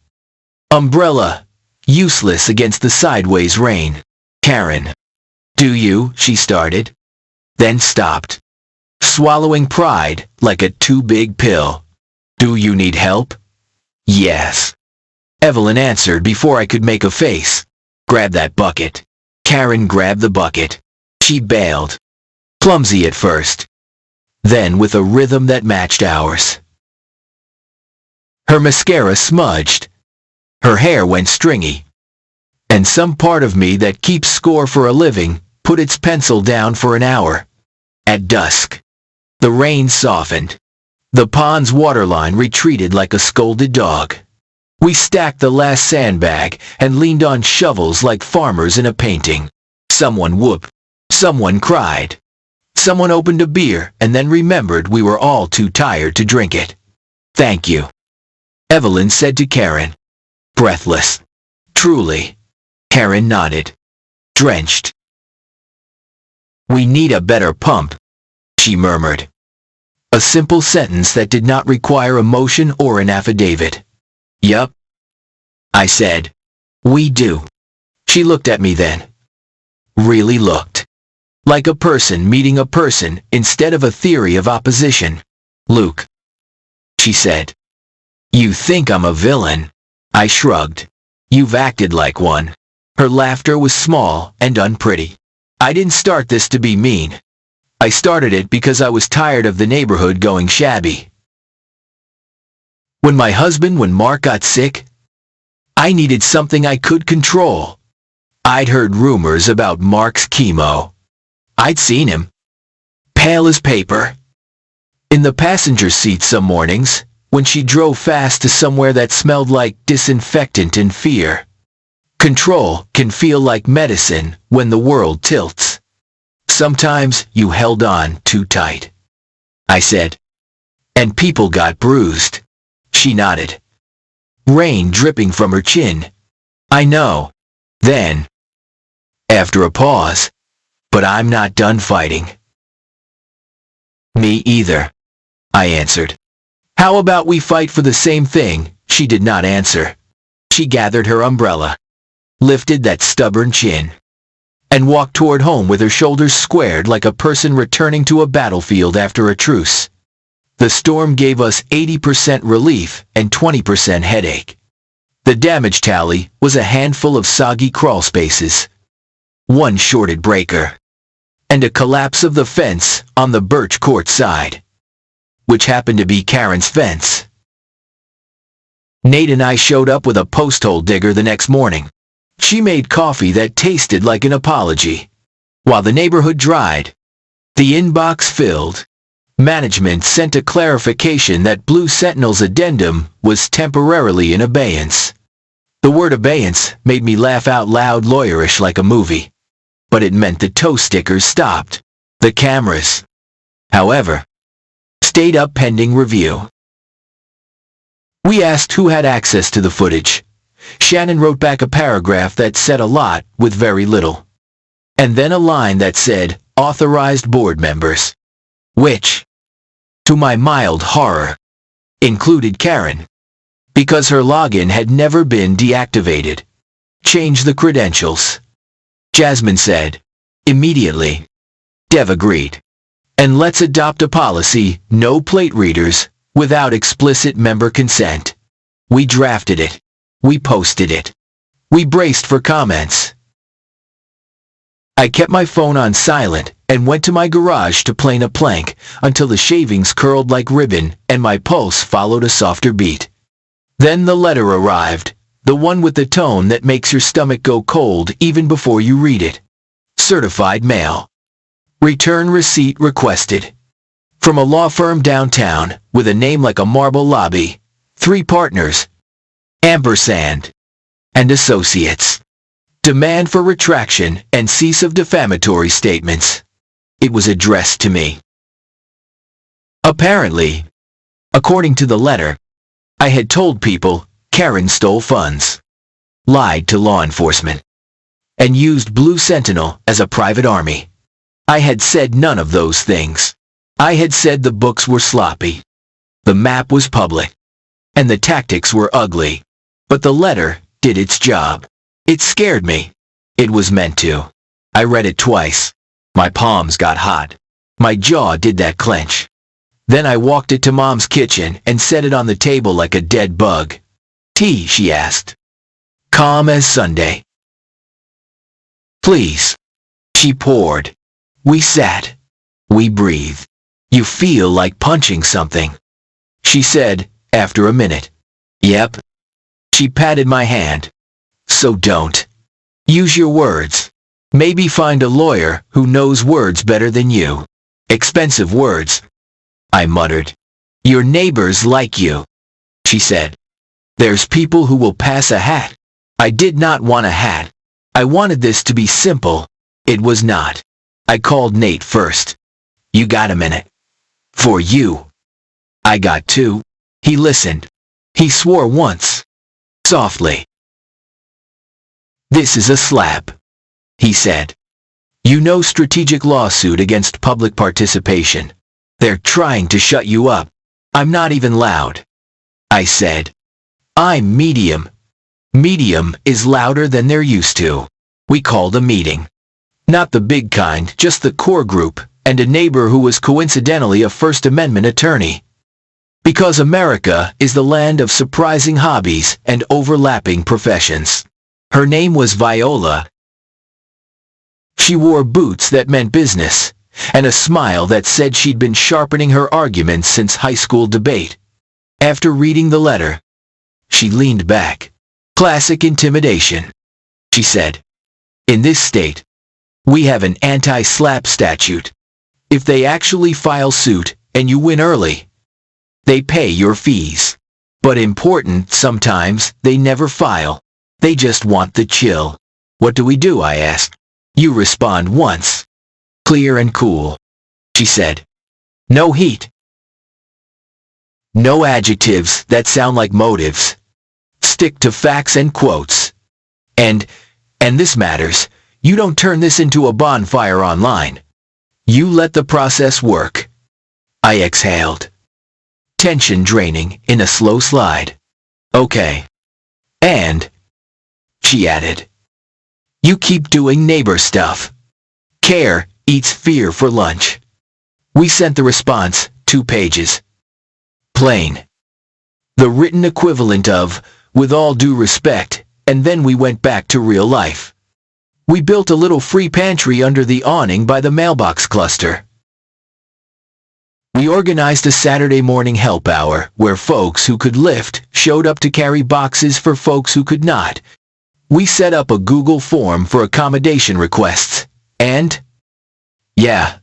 Umbrella, useless against the sideways rain. Karen. Do you? She started, then stopped, swallowing pride like a too big pill. Do you need help? Yes. Evelyn answered before I could make a face. Grab that bucket. Karen grabbed the bucket. She bailed. Clumsy at first, then with a rhythm that matched ours. Her mascara smudged. Her hair went stringy. And some part of me that keeps score for a living put its pencil down for an hour. At dusk, the rain softened. The pond's waterline retreated like a scolded dog. We stacked the last sandbag and leaned on shovels like farmers in a painting. Someone whooped. Someone cried. Someone opened a beer and then remembered we were all too tired to drink it. Thank you, Evelyn said to Karen. Breathless. Truly. Karen nodded. Drenched. We need a better pump, she murmured. A simple sentence that did not require emotion or an affidavit. Yup, I said. We do. She looked at me then. Really looked. Like a person meeting a person instead of a theory of opposition. Luke, she said. You think I'm a villain? I shrugged. You've acted like one. Her laughter was small and unpretty. I didn't start this to be mean. I started it because I was tired of the neighborhood going shabby. When Mark got sick, I needed something I could control. I'd heard rumors about Mark's chemo. I'd seen him, pale as paper, in the passenger seat some mornings, when she drove fast to somewhere that smelled like disinfectant and fear. Control can feel like medicine when the world tilts. Sometimes you held on too tight, I said. And people got bruised. She nodded. Rain dripping from her chin. I know. Then, after a pause, but I'm not done fighting. Me either, I answered. How about we fight for the same thing? She did not answer. She gathered her umbrella, lifted that stubborn chin, and walked toward home with her shoulders squared like a person returning to a battlefield after a truce. The storm gave us 80% relief and 20% headache. The damage tally was a handful of soggy crawl spaces, one shorted breaker, and a collapse of the fence on the Birch Court side, which happened to be Karen's fence. Nate and I showed up with a post-hole digger the next morning. She made coffee that tasted like an apology. While the neighborhood dried, the inbox filled. Management sent a clarification that Blue Sentinel's addendum was temporarily in abeyance. The word abeyance made me laugh out loud, lawyerish like a movie. But it meant the tow stickers stopped. The cameras, however, stayed up pending review. We asked who had access to the footage. Shannon wrote back a paragraph that said a lot with very little. And then a line that said, authorized board members. Which, to my mild horror, included Karen. Because her login had never been deactivated. Change the credentials, Jasmine said. Immediately. Dev agreed. And let's adopt a policy, no plate readers, without explicit member consent. We drafted it. We posted it. We braced for comments. I kept my phone on silent and went to my garage to plane a plank until the shavings curled like ribbon and my pulse followed a softer beat. Then the letter arrived, the one with the tone that makes your stomach go cold even before you read it. Certified mail. Return receipt requested. From a law firm downtown, with a name like a marble lobby. 3 partners. Ampersand. And associates. Demand for retraction and cease of defamatory statements. It was addressed to me. Apparently, according to the letter, I had told people Karen stole funds, lied to law enforcement, and used Blue Sentinel as a private army. I had said none of those things. I had said the books were sloppy, the map was public, and the tactics were ugly. But the letter did its job. It scared me. It was meant to. I read it twice. My palms got hot. My jaw did that clench. Then I walked it to Mom's kitchen and set it on the table like a dead bug. Tea, she asked. Calm as Sunday. Please. She poured. We sat. We breathed. You feel like punching something, she said, after a minute. Yep. She patted my hand. So don't. Use your words. Maybe find a lawyer who knows words better than you. Expensive words, I muttered. Your neighbors like you, she said. There's people who will pass a hat. I did not want a hat. I wanted this to be simple. It was not. I called Nate first. You got a minute? For you. I got two. He listened. He swore once. Softly. This is a SLAPP, he said. You know, strategic lawsuit against public participation. They're trying to shut you up. I'm not even loud. I said. I'm medium. Medium is louder than they're used to. We called a meeting. Not the big kind, just the core group, and a neighbor who was coincidentally a First Amendment attorney. Because America is the land of surprising hobbies and overlapping professions. Her name was Viola. She wore boots that meant business, and a smile that said she'd been sharpening her arguments since high school debate. After reading the letter, she leaned back. Classic intimidation, she said. In this state, we have an anti-SLAPP statute. If they actually file suit and you win early, they pay your fees. But important, sometimes they never file. They just want the chill. What do? I asked. You respond once. Clear and cool, she said. No heat. No adjectives that sound like motives. Stick to facts and quotes. And this matters, you don't turn this into a bonfire online. You let the process work. I exhaled. Tension draining in a slow slide. Okay. And, she added, you keep doing neighbor stuff. Care eats fear for lunch. We sent the response, 2 pages. Plain. The written equivalent of, with all due respect, and then we went back to real life. We built a little free pantry under the awning by the mailbox cluster. We organized a Saturday morning help hour where folks who could lift showed up to carry boxes for folks who could not. We set up a Google form for accommodation requests, and, yeah,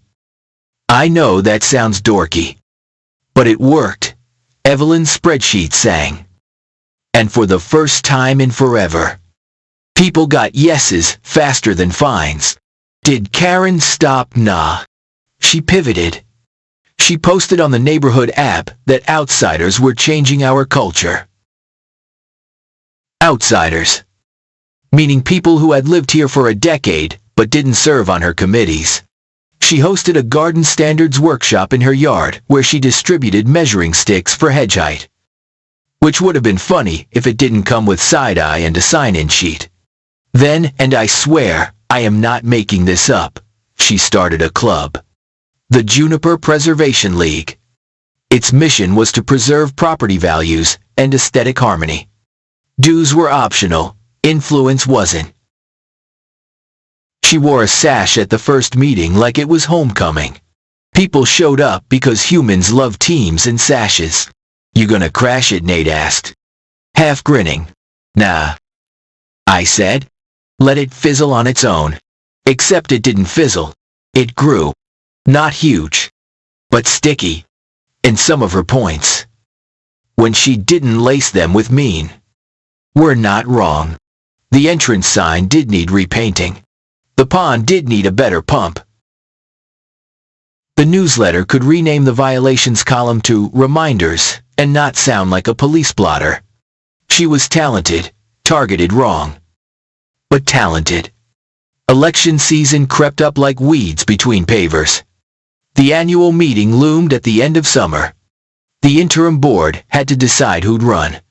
I know that sounds dorky, but it worked. Evelyn's spreadsheet sang. And for the first time in forever, people got yeses faster than fines. Did Karen stop? Nah. She pivoted. She posted on the neighborhood app that outsiders were changing our culture. Outsiders. Meaning people who had lived here for a decade but didn't serve on her committees. She hosted a garden standards workshop in her yard where she distributed measuring sticks for hedge height. Which would have been funny if it didn't come with side-eye and a sign-in sheet. Then, and I swear, I am not making this up, she started a club. The Juniper Preservation League. Its mission was to preserve property values and aesthetic harmony. Dues were optional, influence wasn't. She wore a sash at the first meeting like it was homecoming. People showed up because humans love teams and sashes. You gonna crash it? Nate asked. Half grinning. Nah. I said. Let it fizzle on its own. Except it didn't fizzle. It grew. Not huge, but sticky. And some of her points, when she didn't lace them with mean, were not wrong. The entrance sign did need repainting. The pond did need a better pump. The newsletter could rename the violations column to Reminders and not sound like a police blotter. She was talented, targeted wrong. But talented. Election season crept up like weeds between pavers. The annual meeting loomed at the end of summer. The interim board had to decide who'd run.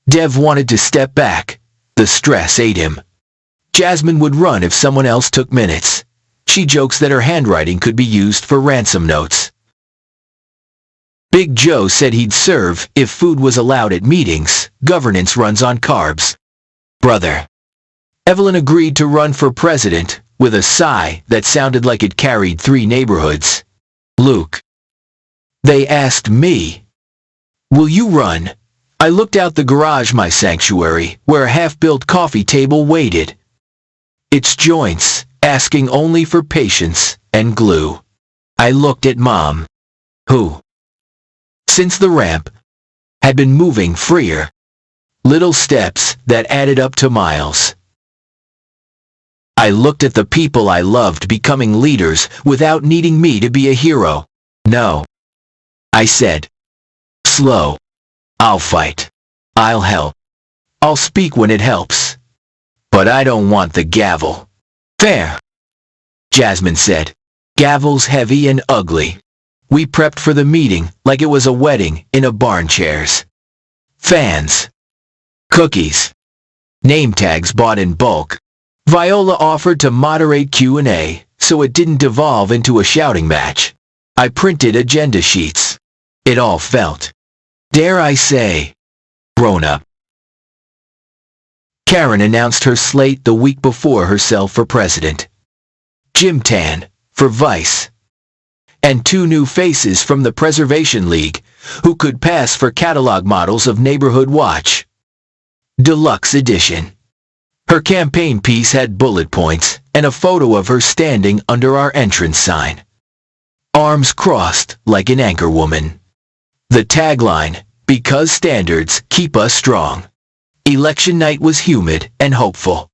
Dev wanted to step back. The stress ate him. Jasmine would run if someone else took minutes. She jokes that her handwriting could be used for ransom notes. Big Joe said he'd serve if food was allowed at meetings. Governance runs on carbs. Brother. Evelyn agreed to run for president with a sigh that sounded like it carried 3 neighborhoods. Luke. They asked me, will you run? I looked out the garage, my sanctuary, where a half-built coffee table waited. Its joints, asking only for patience and glue. I looked at Mom, who, since the ramp, had been moving freer. Little steps that added up to miles. I looked at the people I loved becoming leaders without needing me to be a hero. No. I said. Slow. I'll fight. I'll help. I'll speak when it helps. But I don't want the gavel. Fair. Jasmine said. Gavel's heavy and ugly. We prepped for the meeting like it was a wedding in a barn chairs. Fans. Cookies. Name tags bought in bulk. Viola offered to moderate Q&A, so it didn't devolve into a shouting match. I printed agenda sheets. It all felt, dare I say, grown up. Karen announced her slate the week before herself for president. Jim Tan, for vice. And 2 new faces from the Preservation League, who could pass for catalog models of Neighborhood Watch. Deluxe edition. Her campaign piece had bullet points and a photo of her standing under our entrance sign. Arms crossed like an anchor woman. The tagline, because standards keep us strong. Election night was humid and hopeful.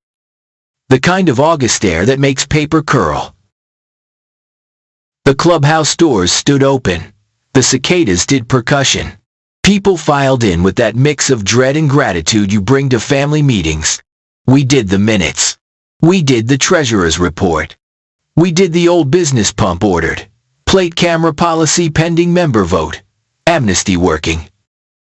The kind of August air that makes paper curl. The clubhouse doors stood open. The cicadas did percussion. People filed in with that mix of dread and gratitude you bring to family meetings. We did the minutes. We did the treasurer's report. We did the old business pump ordered. Plate camera policy pending member vote. Amnesty working.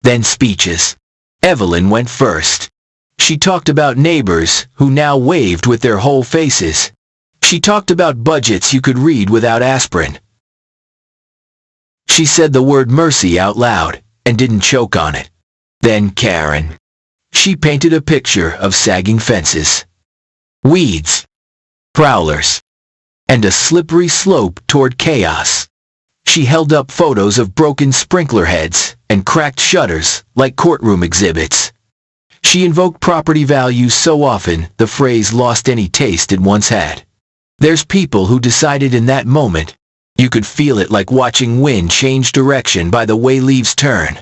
Then speeches. Evelyn went first. She talked about neighbors who now waved with their whole faces. She talked about budgets you could read without aspirin. She said the word mercy out loud and didn't choke on it. Then Karen. She painted a picture of sagging fences, weeds, prowlers, and a slippery slope toward chaos. She held up photos of broken sprinkler heads and cracked shutters like courtroom exhibits. She invoked property values so often the phrase lost any taste it once had. There's people who decided in that moment. You could feel it like watching wind change direction by the way leaves turn.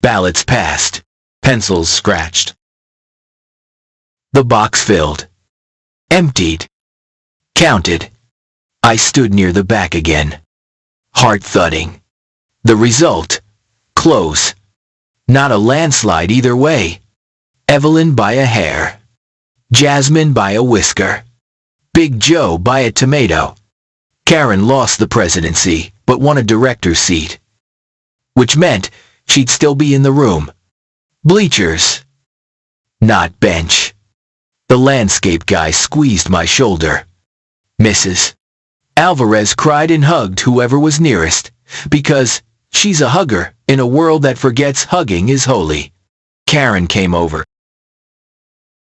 Ballots passed. Pencils scratched. The box filled. Emptied. Counted. I stood near the back again. Heart thudding. The result? Close. Not a landslide either way. Evelyn by a hair. Jasmine by a whisker. Big Joe by a tomato. Karen lost the presidency, but won a director's seat. Which meant she'd still be in the room. Bleachers. Not bench. The landscape guy squeezed my shoulder. Mrs. Alvarez cried and hugged whoever was nearest, because she's a hugger in a world that forgets hugging is holy. Karen came over.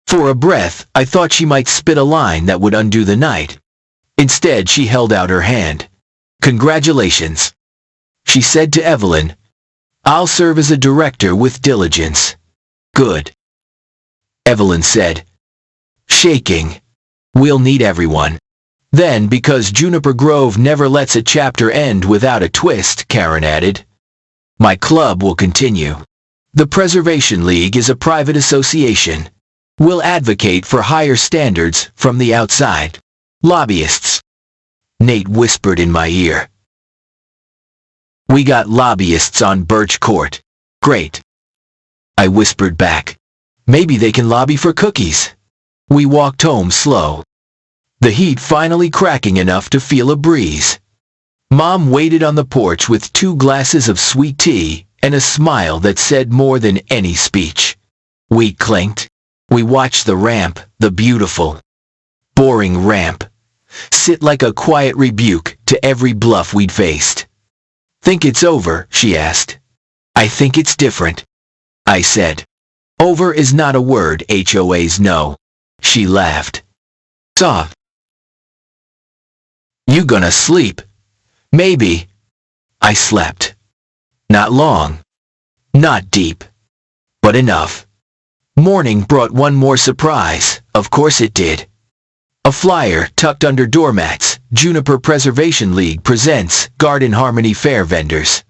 For a breath, I thought she might spit a line that would undo the night. Instead, she held out her hand. Congratulations. She said to Evelyn, I'll serve as a director with diligence. Good. Evelyn said, shaking. We'll need everyone. Then, because Juniper Grove never lets a chapter end without a twist, Karen added, my club will continue. The Preservation League is a private association. We'll advocate for higher standards from the outside. Lobbyists. Nate whispered in my ear. We got lobbyists on Birch Court. Great. I whispered back. Maybe they can lobby for cookies. We walked home slow. The heat finally cracking enough to feel a breeze. Mom waited on the porch with 2 glasses of sweet tea and a smile that said more than any speech. We clinked. We watched the ramp, the beautiful, boring ramp, sit like a quiet rebuke to every bluff we'd faced. Think it's over, she asked. I think it's different. I said. Over is not a word HOAs know. She laughed. Soft. You gonna sleep? Maybe. I slept. Not long. Not deep. But enough. Morning brought one more surprise, of course it did. A flyer tucked under doormats, Juniper Preservation League presents Garden Harmony Fair vendors.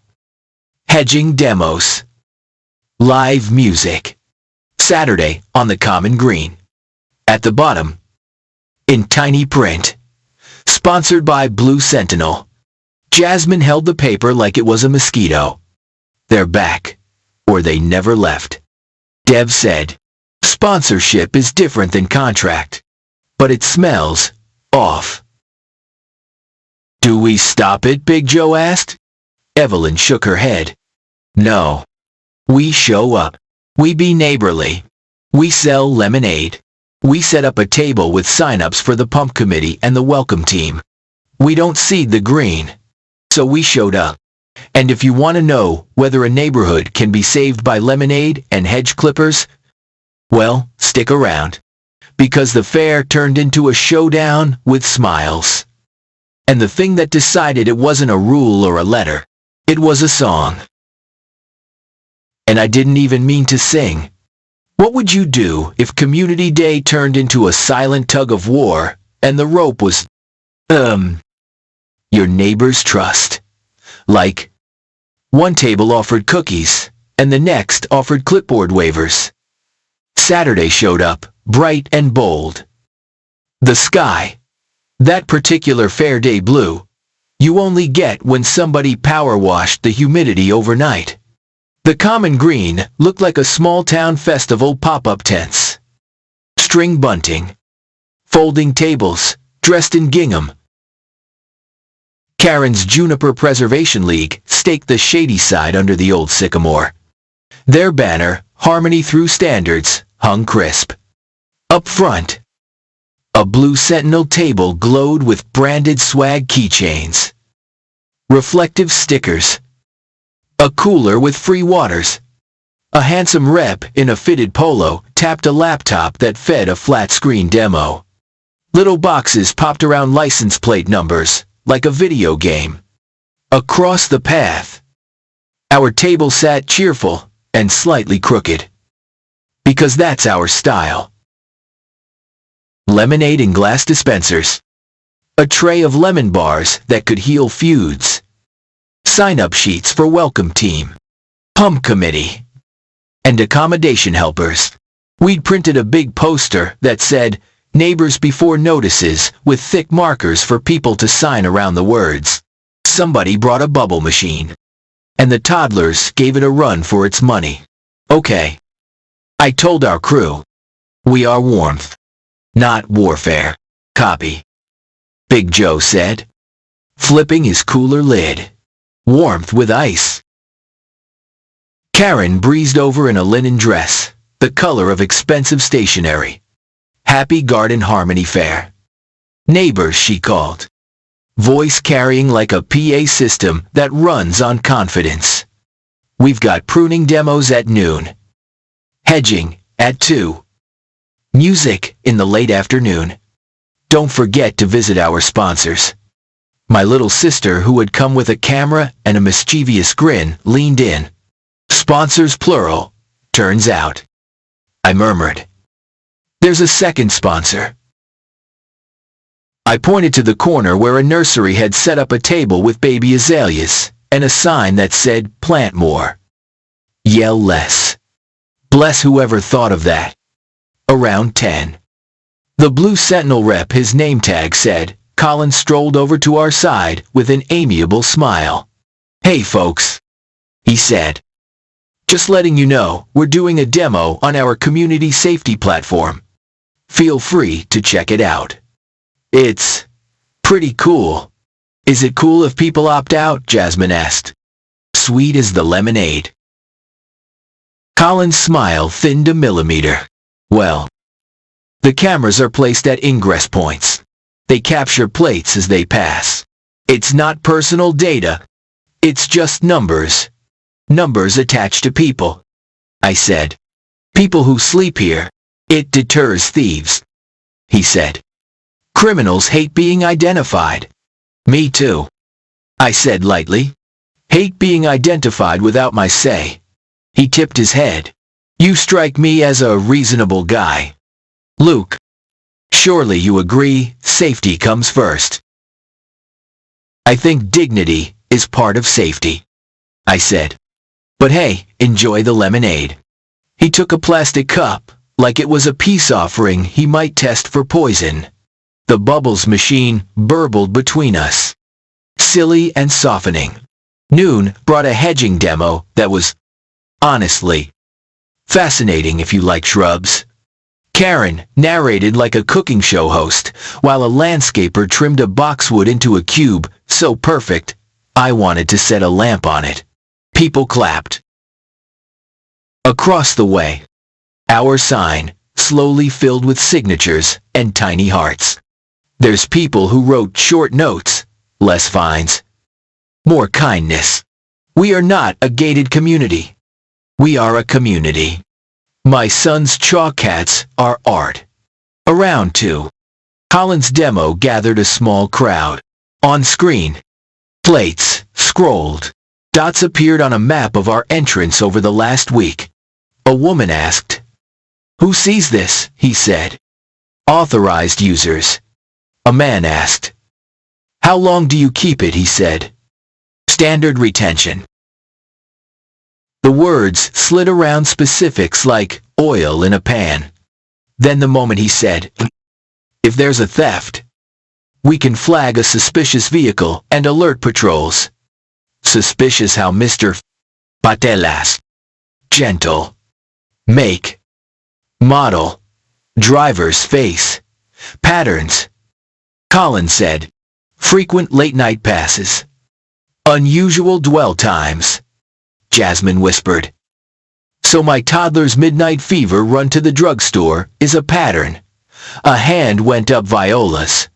Hedging demos. Live music. Saturday on the Common Green. At the bottom, in tiny print. Sponsored by Blue Sentinel. Jasmine held the paper like it was a mosquito. They're back, or they never left. Dev said, sponsorship is different than contract, but it smells off. Do we stop it? Big Joe asked. Evelyn shook her head. No. We show up. We be neighborly. We sell lemonade. We set up a table with sign-ups for the pump committee and the welcome team. We don't seed the green. So we showed up. And if you want to know whether a neighborhood can be saved by lemonade and hedge clippers, well, stick around. Because the fair turned into a showdown with smiles. And the thing that decided it wasn't a rule or a letter. It was a song. And I didn't even mean to sing. What would you do if Community Day turned into a silent tug of war and the rope was, your neighbor's trust? Like, one table offered cookies and the next offered clipboard waivers. Saturday showed up, bright and bold. The sky, that particular fair day blue, you only get when somebody power washed the humidity overnight. The common green looked like a small-town festival pop-up tents. String bunting. Folding tables, dressed in gingham. Karen's Juniper Preservation League staked the shady side under the old sycamore. Their banner, Harmony Through Standards, hung crisp. Up front, a Blue Sentinel table glowed with branded swag keychains. Reflective stickers. A cooler with free waters. A handsome rep in a fitted polo tapped a laptop that fed a flat-screen demo. Little boxes popped around license plate numbers, like a video game. Across the path, our table sat cheerful and slightly crooked. Because that's our style. Lemonade in glass dispensers. A tray of lemon bars that could heal feuds. Sign-up sheets for welcome team, pump committee, and accommodation helpers. We'd printed a big poster that said, Neighbors Before Notices, with thick markers for people to sign around the words. Somebody brought a bubble machine, and the toddlers gave it a run for its money. Okay. I told our crew. We are warmth, not warfare. Copy. Big Joe said, flipping his cooler lid. Warmth with ice. Karen breezed over in a linen dress, the color of expensive stationery. Happy Garden Harmony Fair. Neighbors, she called. Voice carrying like a PA system that runs on confidence. We've got pruning demos at noon. Hedging at 2. Music in the late afternoon. Don't forget to visit our sponsors. My little sister, who had come with a camera and a mischievous grin, leaned in. Sponsors plural, turns out. I murmured. There's a second sponsor. I pointed to the corner where a nursery had set up a table with baby azaleas and a sign that said, plant more. Yell less. Bless whoever thought of that. Around 10. The Blue Sentinel rep, his name tag said, Colin strolled over to our side with an amiable smile. Hey folks, he said. Just letting you know, we're doing a demo on our community safety platform. Feel free to check it out. It's pretty cool. Is it cool if people opt out? Jasmine asked. Sweet as the lemonade. Colin's smile thinned a millimeter. Well, the cameras are placed at ingress points. They capture plates as they pass. It's not personal data. It's just numbers. Numbers attached to people. I said. People who sleep here. It deters thieves. He said. Criminals hate being identified. Me too. I said lightly. Hate being identified without my say. He tipped his head. You strike me as a reasonable guy. Luke. Surely you agree, safety comes first. I think dignity is part of safety. I said. But hey, enjoy the lemonade. He took a plastic cup, like it was a peace offering he might test for poison. The bubbles machine burbled between us. Silly and softening. Noon brought a hedging demo that was, honestly, fascinating if you like shrubs. Karen narrated like a cooking show host, while a landscaper trimmed a boxwood into a cube so perfect, I wanted to set a lamp on it. People clapped. Across the way, our sign slowly filled with signatures and tiny hearts. There's people who wrote short notes, less fines, more kindness. We are not a gated community. We are a community. My son's chalk cats are art. Around 2. Colin's demo gathered a small crowd. On screen, plates scrolled. Dots appeared on a map of our entrance over the last week. A woman asked, "Who sees this?" he said. "Authorized users." A man asked, "How long do you keep it?" he said. "Standard retention." The words slid around specifics like oil in a pan. Then the moment he said, "If there's a theft, we can flag a suspicious vehicle and alert patrols." Suspicious how Mr. Patel asked. Gentle. Make. Model. Driver's face. Patterns. Colin said. Frequent late-night passes. Unusual dwell times. Jasmine whispered. So my toddler's midnight fever run to the drugstore is a pattern. A hand went up Viola's.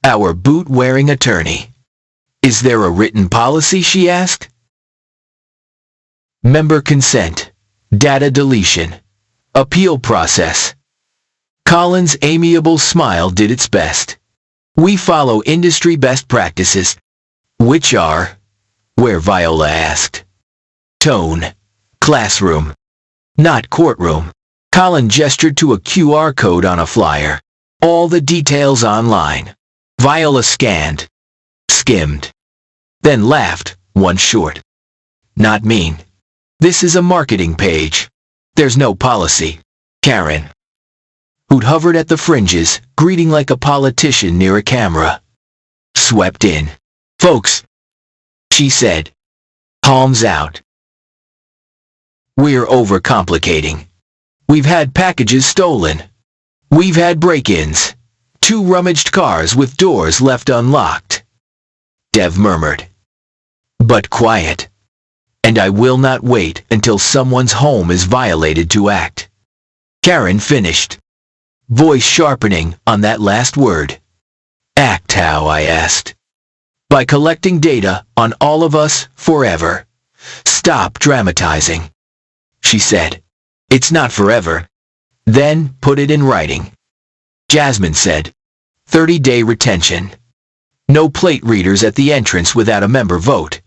Our boot-wearing attorney. Is there a written policy, she asked. Member consent. Data deletion. Appeal process. Colin's amiable smile did its best. We follow industry best practices. Which are? Where Viola asked. Tone. Classroom. Not courtroom. Colin gestured to a QR code on a flyer. All the details online. Viola scanned. Skimmed. Then laughed, one short. Not mean. This is a marketing page. There's no policy. Karen, who'd hovered at the fringes, greeting like a politician near a camera, swept in. Folks, she said. Palms out. We're overcomplicating. We've had packages stolen. We've had break-ins. 2 rummaged cars with doors left unlocked. Dev murmured. But quiet. And I will not wait until someone's home is violated to act. Karen finished. Voice sharpening on that last word. Act how, I asked. By collecting data on all of us forever. Stop dramatizing. She said. It's not forever. Then put it in writing. Jasmine said. 30-day retention. No plate readers at the entrance without a member vote.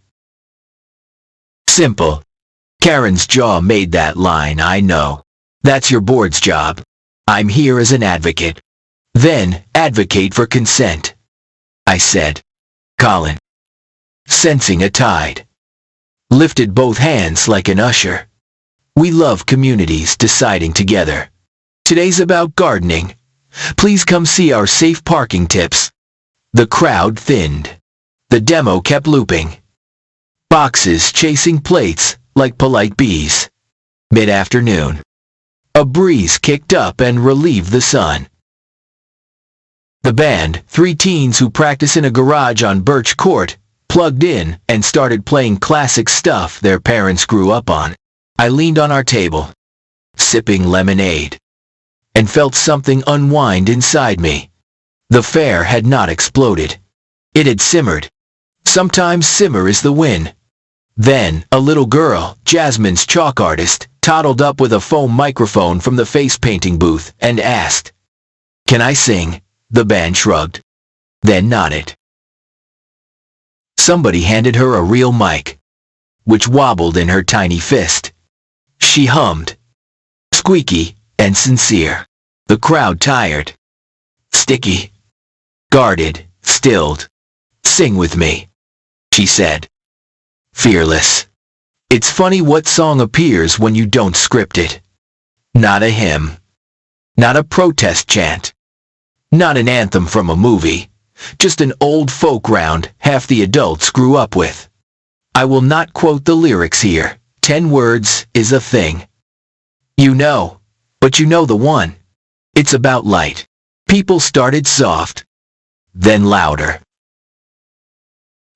Simple. Karen's jaw made that line, I know. That's your board's job. I'm here as an advocate. Then, advocate for consent. I said. Colin, sensing a tide, lifted both hands like an usher. We love communities deciding together. Today's about gardening. Please come see our safe parking tips. The crowd thinned. The demo kept looping. Boxes chasing plates like polite bees. Mid-afternoon. A breeze kicked up and relieved the sun. The band, 3 teens who practice in a garage on Birch Court, plugged in and started playing classic stuff their parents grew up on. I leaned on our table, sipping lemonade, and felt something unwind inside me. The fire had not exploded. It had simmered. Sometimes simmer is the win. Then, a little girl, Jasmine's chalk artist, toddled up with a foam microphone from the face painting booth and asked, "Can I sing?" The band shrugged, then nodded. Somebody handed her a real mic, which wobbled in her tiny fist. She hummed, squeaky and sincere. The crowd tired, sticky, guarded, stilled. Sing with me, she said. Fearless. It's funny what song appears when you don't script it. Not a hymn. Not a protest chant. Not an anthem from a movie. Just an old folk round half the adults grew up with. I will not quote the lyrics here. 10 words is a thing. You know, but you know the one. It's about light. People started soft, then louder.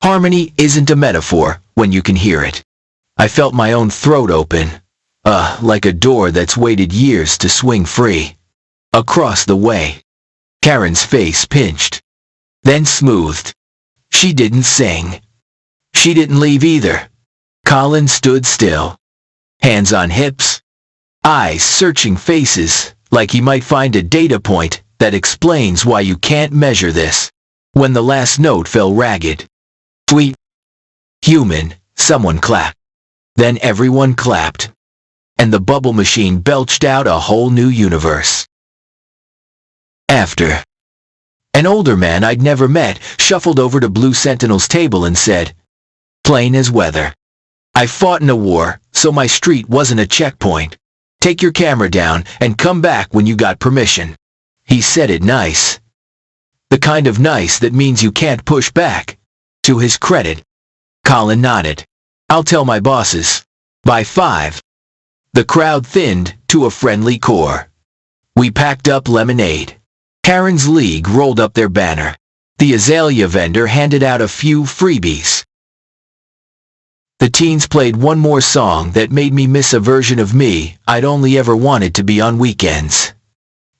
Harmony isn't a metaphor when you can hear it. I felt my own throat open, like a door that's waited years to swing free. Across the way, Karen's face pinched, then smoothed. She didn't sing. She didn't leave either. Colin stood still, hands on hips, eyes searching faces, like he might find a data point that explains why you can't measure this. When the last note fell ragged, sweet, human, someone clapped. Then everyone clapped, and the bubble machine belched out a whole new universe. After, an older man I'd never met shuffled over to Blue Sentinel's table and said, "Plain as weather. I fought in a war, so my street wasn't a checkpoint. Take your camera down and come back when you got permission." He said it nice. The kind of nice that means you can't push back. To his credit, Colin nodded. "I'll tell my bosses." By 5, the crowd thinned to a friendly core. We packed up lemonade. Karen's League rolled up their banner. The azalea vendor handed out a few freebies. The teens played one more song that made me miss a version of me I'd only ever wanted to be on weekends.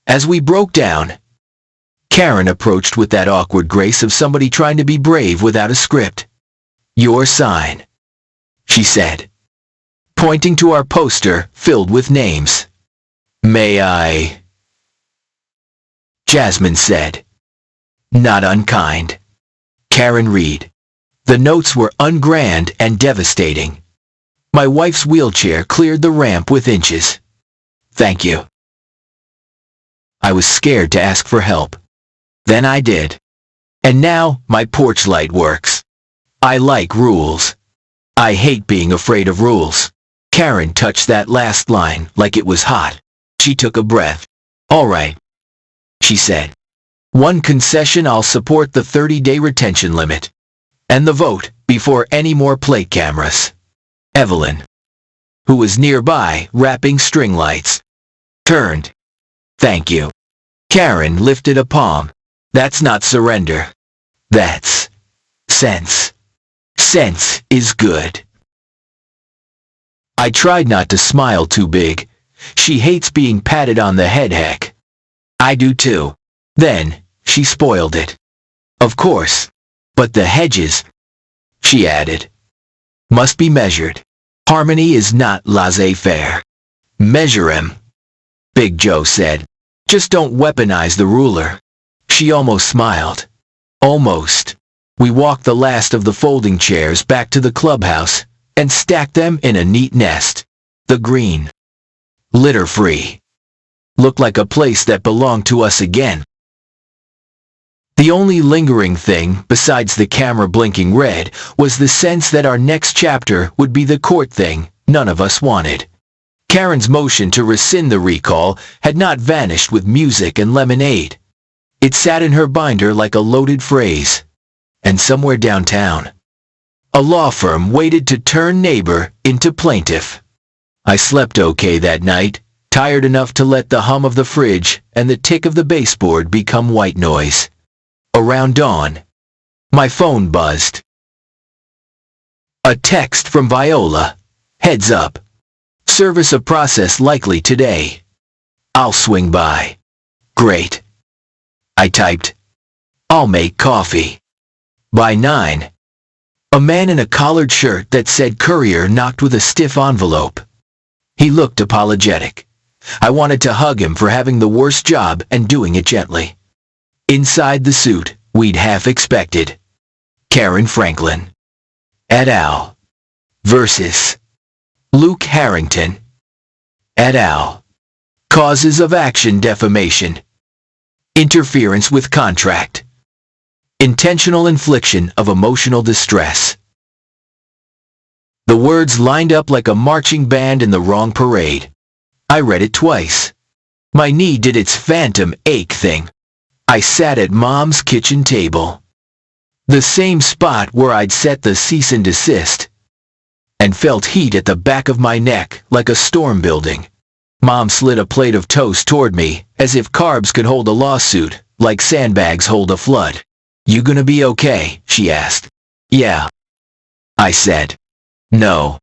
As we broke down, Karen approached with that awkward grace of somebody trying to be brave without a script. "Your sign," she said, pointing to our poster filled with names. "May I?" Jasmine said. "Not unkind." Karen read. The notes were ungrand and devastating. My wife's wheelchair cleared the ramp with inches. "Thank you." I was scared to ask for help. Then I did. And now my porch light works. I like rules. I hate being afraid of rules. Karen touched that last line like it was hot. She took a breath. "All right," she said. "One concession, I'll support the 30-day retention limit. And the vote before any more plate cameras." Evelyn, who was nearby wrapping string lights, turned. "Thank you." Karen lifted a palm. "That's not surrender. That's sense. Sense is good." I tried not to smile too big. She hates being patted on the head, heck. I do too. Then, she spoiled it. "Of course. But the hedges," she added, "must be measured. Harmony is not laissez-faire." "Measure 'em," Big Joe said. "Just don't weaponize the ruler." She almost smiled. Almost. We walked the last of the folding chairs back to the clubhouse and stacked them in a neat nest. The green, litter-free, looked like a place that belonged to us again. The only lingering thing, besides the camera blinking red, was the sense that our next chapter would be the court thing none of us wanted. Karen's motion to rescind the recall had not vanished with music and lemonade. It sat in her binder like a loaded phrase. And somewhere downtown, a law firm waited to turn neighbor into plaintiff. I slept okay that night, tired enough to let the hum of the fridge and the tick of the baseboard become white noise. Around dawn, my phone buzzed. A text from Viola. "Heads up. Service of process likely today. I'll swing by." Great. I typed, "I'll make coffee." By 9, a man in a collared shirt that said courier knocked with a stiff envelope. He looked apologetic. I wanted to hug him for having the worst job and doing it gently. Inside the suit we'd half expected. Karen Franklin, et al. versus Luke Harrington, et al. Causes of action: defamation, interference with contract, intentional infliction of emotional distress. The words lined up like a marching band in the wrong parade. I read it twice. My knee did its phantom ache thing. I sat at Mom's kitchen table, the same spot where I'd set the cease and desist, and felt heat at the back of my neck like a storm building. Mom slid a plate of toast toward me, as if carbs could hold a lawsuit, like sandbags hold a flood. "You gonna be okay?" she asked. "Yeah," I said. "No.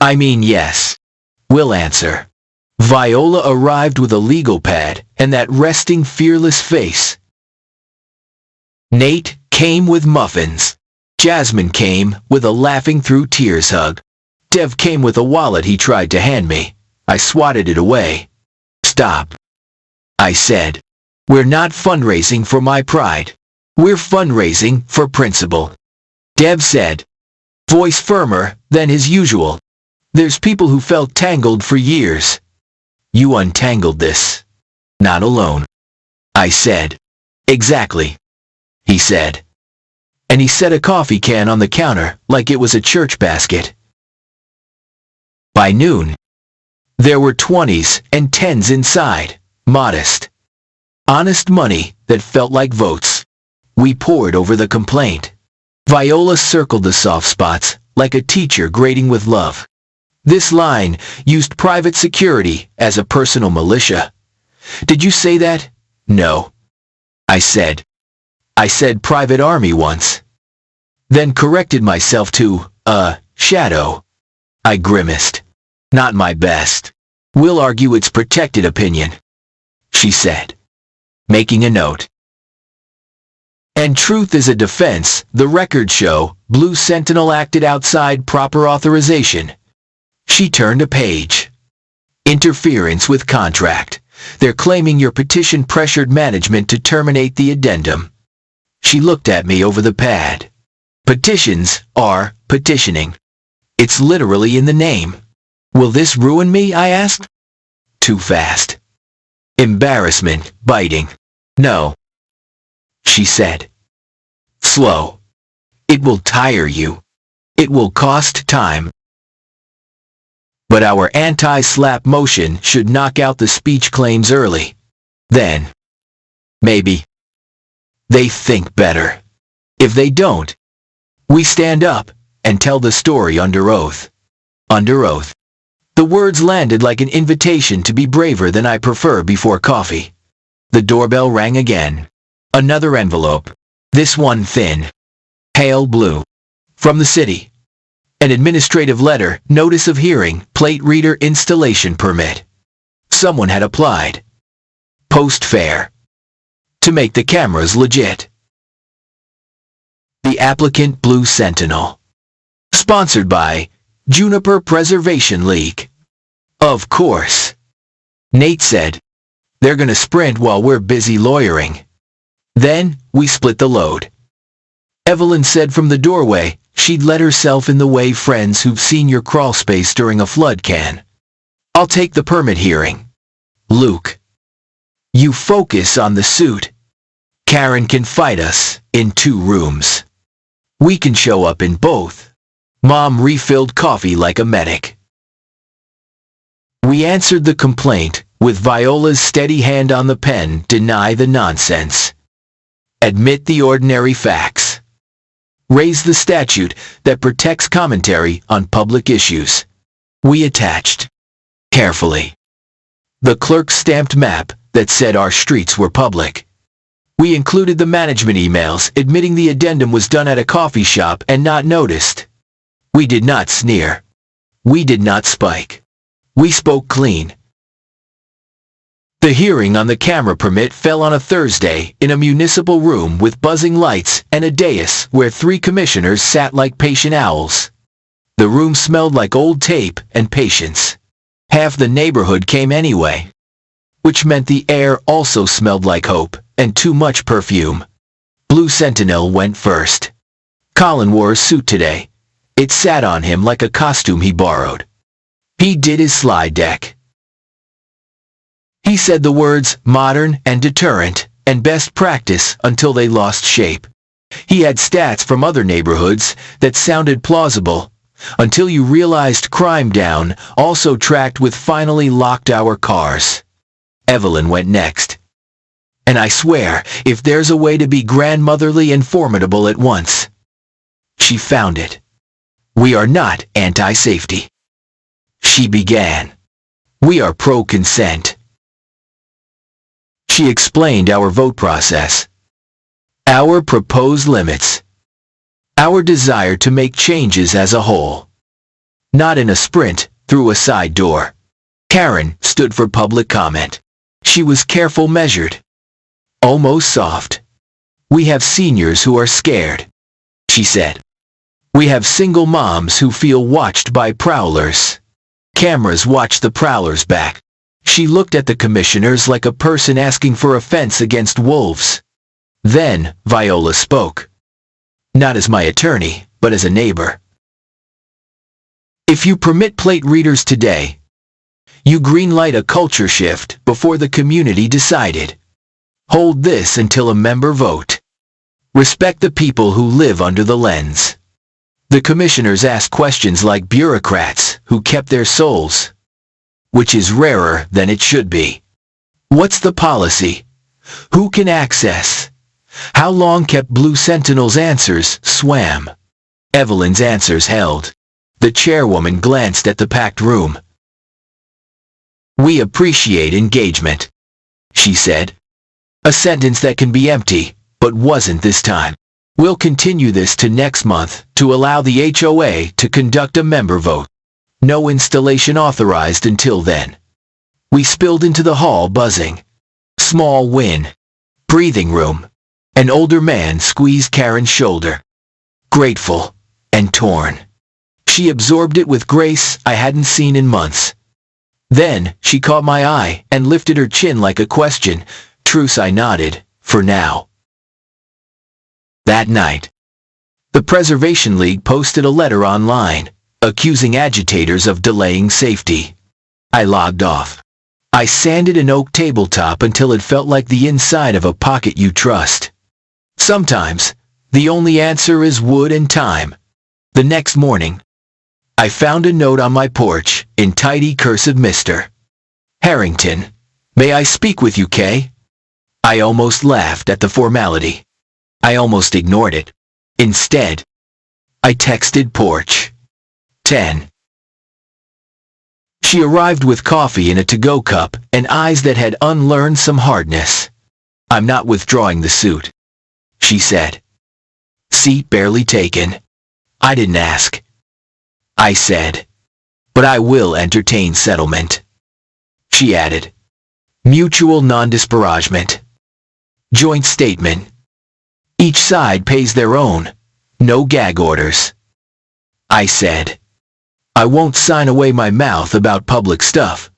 I mean yes," will answer. Viola arrived with a legal pad and that resting, fearless face. Nate came with muffins. Jasmine came with a laughing through tears hug. Dev came with a wallet he tried to hand me. I swatted it away. "Stop," I said. "We're not fundraising for my pride. We're fundraising for principle," Dev said, voice firmer than his usual. "There's people who felt tangled for years. You untangled this. Not alone," I said. "Exactly," he said. And he set a coffee can on the counter like it was a church basket. By noon, there were 20s and 10s inside, modest, honest money that felt like votes. We pored over the complaint. Viola circled the soft spots like a teacher grading with love. This line used private security as a personal militia. "Did you say that?" "No," I said. "I said private army once." Then corrected myself to, shadow. I grimaced. "Not my best. We'll argue it's protected opinion," she said, making a note. And truth is a defense, the records show. Blue Sentinel acted outside proper authorization. She turned a page. Interference with contract. They're claiming your petition pressured management to terminate the addendum. She looked at me over the pad. Petitions are petitioning. It's literally in the name. "Will this ruin me?" I asked. Too fast. Embarrassment, biting. "No," she said. "Slow. It will tire you. It will cost time. But our anti-SLAPP motion should knock out the speech claims early. Then, maybe, they think better. If they don't, we stand up and tell the story under oath." Under oath. The words landed like an invitation to be braver than I prefer before coffee. The doorbell rang again. Another envelope. This one thin, pale blue. From the city. An administrative letter, notice of hearing, plate reader installation permit. Someone had applied. Post fare. To make the cameras legit. The applicant Blue Sentinel. Sponsored by Juniper Preservation League. Of course. Nate said, "They're gonna sprint while we're busy lawyering." Then, we split the load. Evelyn said from the doorway she'd let herself in the way friends who've seen your crawl space during a flood can. "I'll take the permit hearing. Luke, you focus on the suit. Karen can fight us in 2 rooms. We can show up in both." Mom refilled coffee like a medic. We answered the complaint with Viola's steady hand on the pen. Deny the nonsense. Admit the ordinary facts. Raise the statute that protects commentary on public issues. We attached, carefully, the clerk's stamped map that said our streets were public. We included the management emails admitting the addendum was done at a coffee shop and not noticed. We did not sneer. We did not spike. We spoke clean. The hearing on the camera permit fell on a Thursday in a municipal room with buzzing lights and a dais where 3 commissioners sat like patient owls. The room smelled like old tape and patience. Half the neighborhood came anyway, which meant the air also smelled like hope and too much perfume. Blue Sentinel went first. Colin wore a suit today. It sat on him like a costume he borrowed. He did his slide deck. He said the words modern and deterrent and best practice until they lost shape. He had stats from other neighborhoods that sounded plausible, until you realized crime down also tracked with finally locked our cars. Evelyn went next. And I swear, if there's a way to be grandmotherly and formidable at once, she found it. We are not anti-safety. She began. We are pro-consent. She explained our vote process, our proposed limits, our desire to make changes as a whole, not in a sprint through a side door. Karen stood for public comment. She was careful, measured, almost soft. We have seniors who are scared, she said. We have single moms who feel watched by prowlers. Cameras watch the prowlers back. She looked at the commissioners like a person asking for a fence against wolves. Then Viola spoke. Not as my attorney, but as a neighbor. If you permit plate readers today, you greenlight a culture shift before the community decided. Hold this until a member vote. Respect the people who live under the lens. The commissioners ask questions like bureaucrats who kept their souls, which is rarer than it should be. What's the policy? Who can access? How long kept Blue Sentinel's answers swam? Evelyn's answers held. The chairwoman glanced at the packed room. We appreciate engagement, she said. A sentence that can be empty, but wasn't this time. We'll continue this to next month to allow the HOA to conduct a member vote. No installation authorized until then. We spilled into the hall buzzing. Small win. Breathing room. An older man squeezed Karen's shoulder. Grateful and torn. She absorbed it with grace I hadn't seen in months. Then she caught my eye and lifted her chin like a question. Truce, I nodded, for now. That night, the Preservation League posted a letter online, accusing agitators of delaying safety. I logged off. I sanded an oak tabletop until it felt like the inside of a pocket you trust. Sometimes, the only answer is wood and time. The next morning, I found a note on my porch, in tidy cursive, Mr. Harrington, may I speak with you, Kay? I almost laughed at the formality. I almost ignored it. Instead, I texted porch. 10. She arrived with coffee in a to-go cup and eyes that had unlearned some hardness. I'm not withdrawing the suit, she said. Seat barely taken. I didn't ask. I said, but I will entertain settlement. She added, mutual non-disparagement. Joint statement. Each side pays their own. No gag orders. I said, I won't sign away my mouth about public stuff.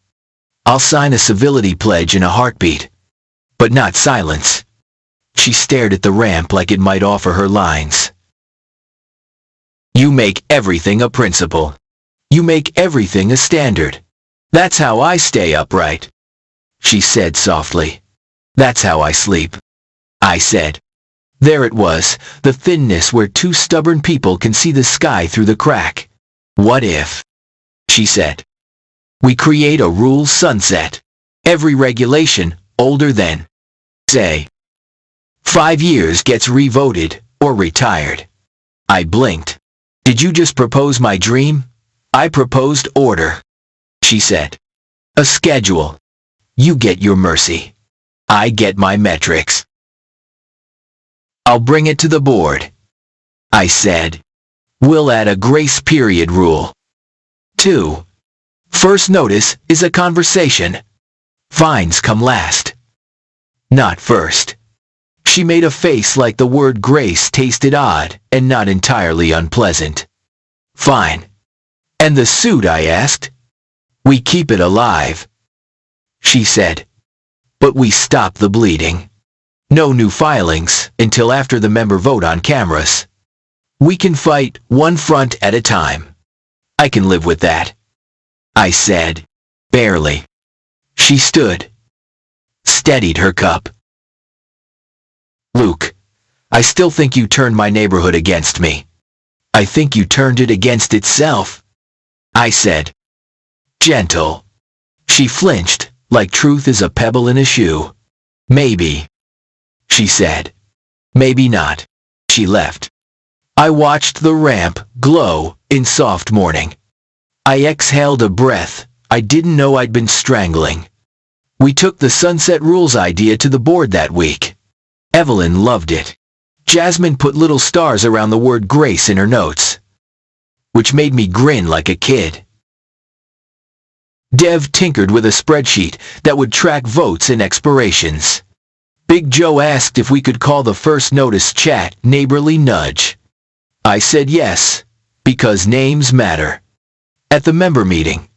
I'll sign a civility pledge in a heartbeat. But not silence. She stared at the ramp like it might offer her lines. You make everything a principle. You make everything a standard. That's how I stay upright, she said softly. That's how I sleep. I said. There it was, the thinness where two stubborn people can see the sky through the crack. What if, she said, we create a rules sunset? Every regulation, older than, say, 5 years gets revoted or retired. I blinked. Did you just propose my dream? I proposed order, she said. A schedule. You get your mercy. I get my metrics. I'll bring it to the board, I said. We'll add a grace period rule. 2. First notice is a conversation. Fines come last. Not first. She made a face like the word grace tasted odd and not entirely unpleasant. Fine. And the suit, I asked. We keep it alive, she said. But we stop the bleeding. No new filings until after the member vote on cameras. We can fight one front at a time. I can live with that, I said. Barely. She stood. Steadied her cup. Luke, I still think you turned my neighborhood against me. I think you turned it against itself, I said. Gentle. She flinched, like truth is a pebble in a shoe. Maybe, she said. Maybe not. She left. I watched the ramp glow in soft morning. I exhaled a breath I didn't know I'd been strangling. We took the Sunset Rules idea to the board that week. Evelyn loved it. Jasmine put little stars around the word grace in her notes, which made me grin like a kid. Dev tinkered with a spreadsheet that would track votes and expirations. Big Joe asked if we could call the first notice chat Neighborly Nudge. I said yes, because names matter. At the member meeting,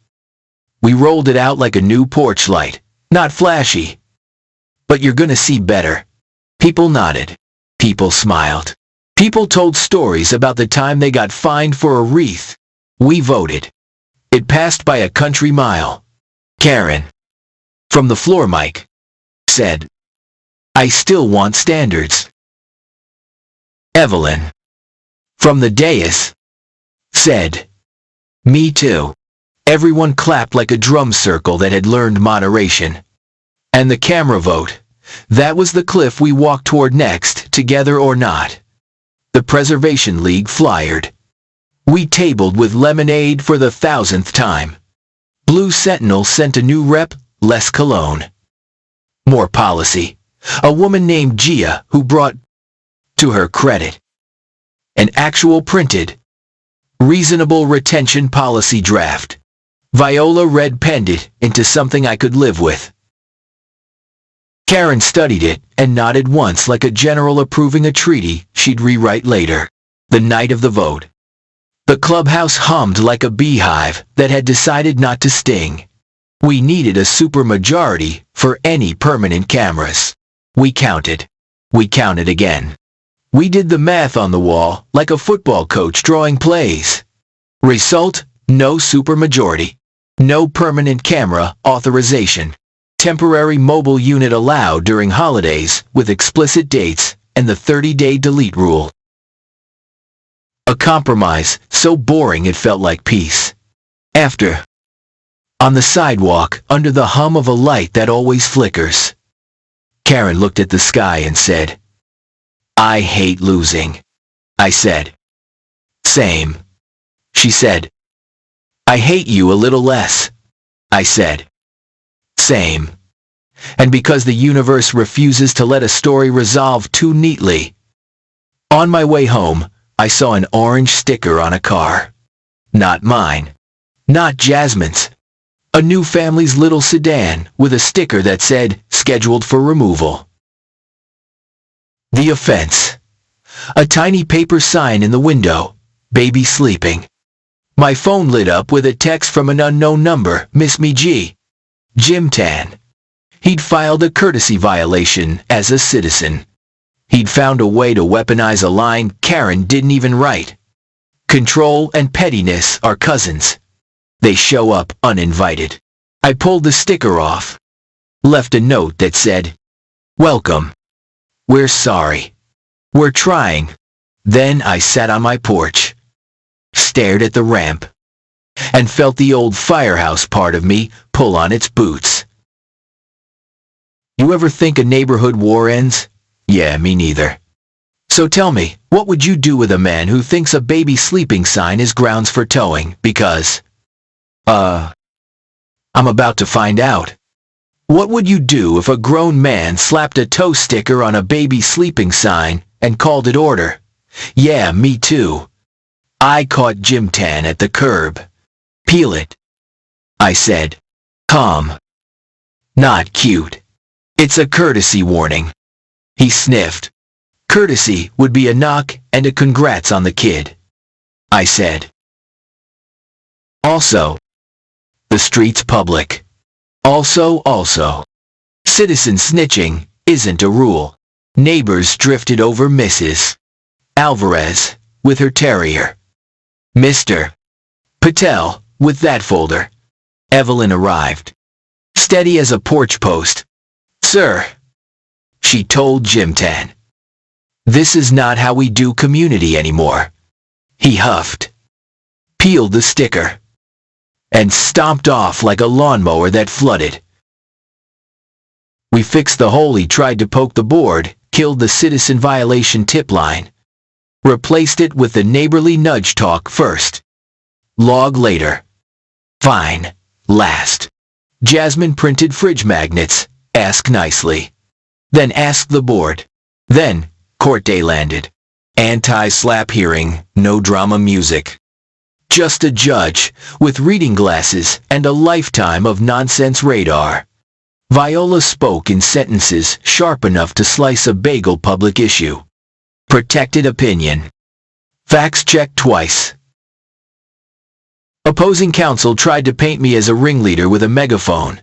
we rolled it out like a new porch light. Not flashy, but you're gonna see better. People nodded. People smiled. People told stories about the time they got fined for a wreath. We voted. It passed by a country mile. Karen, from the floor mic, said, I still want standards. Evelyn, from the dais, said, me too. Everyone clapped like a drum circle that had learned moderation. And the camera vote. That was the cliff we walked toward next, together or not. The Preservation League flyered. We tabled with lemonade for the 1,000th time. Blue Sentinel sent a new rep, less cologne. More policy. A woman named Gia who brought, to her credit, an actual printed, reasonable retention policy draft. Viola red-penned it into something I could live with. Karen studied it and nodded once like a general approving a treaty she'd rewrite later. The night of the vote, the clubhouse hummed like a beehive that had decided not to sting. We needed a supermajority for any permanent cameras. We counted. We counted again. We did the math on the wall like a football coach drawing plays. Result, no supermajority. No permanent camera authorization. Temporary mobile unit allowed during holidays with explicit dates and the 30-day delete rule. A compromise so boring it felt like peace. After, on the sidewalk under the hum of a light that always flickers, Karen looked at the sky and said, I hate losing. I said, same. She said, I hate you a little less. I said, same. And because the universe refuses to let a story resolve too neatly. On my way home, I saw an orange sticker on a car. Not mine. Not Jasmine's. A new family's little sedan with a sticker that said, scheduled for removal. The offense. A tiny paper sign in the window, baby sleeping. My phone lit up with a text from an unknown number, Miss Me G. Jim Tan. He'd filed a courtesy violation as a citizen. He'd found a way to weaponize a line Karen didn't even write. Control and pettiness are cousins. They show up uninvited. I pulled the sticker off. Left a note that said, welcome. We're sorry. We're trying. Then I sat on my porch, stared at the ramp, and felt the old firehouse part of me pull on its boots. You ever think a neighborhood war ends? Yeah, me neither. So tell me, what would you do with a man who thinks a baby sleeping sign is grounds for towing because, I'm about to find out. What would you do if a grown man slapped a tow sticker on a baby sleeping sign and called it order? Yeah, me too. I caught Jim Tan at the curb. Peel it. I said. Calm. Not cute. It's a courtesy warning. He sniffed. Courtesy would be a knock and a congrats on the kid. I said. Also, the street's public. Also, citizen snitching isn't a rule. Neighbors drifted over Mrs. Alvarez with her terrier. Mr. Patel with that folder. Evelyn arrived. Steady as a porch post. Sir, she told Jim Tan. This is not how we do community anymore. He huffed, peeled the sticker, and stomped off like a lawnmower that flooded. We fixed the hole he tried to poke the board killed the citizen violation tip line. Replaced it with the neighborly nudge talk first. Log later. Fine. Last. Jasmine printed fridge magnets. Ask nicely. Then ask the board. Then, court day landed. Anti-SLAPP hearing, no drama music. Just a judge, with reading glasses and a lifetime of nonsense radar. Viola spoke in sentences sharp enough to slice a bagel public issue. Protected opinion. Facts checked twice. Opposing counsel tried to paint me as a ringleader with a megaphone.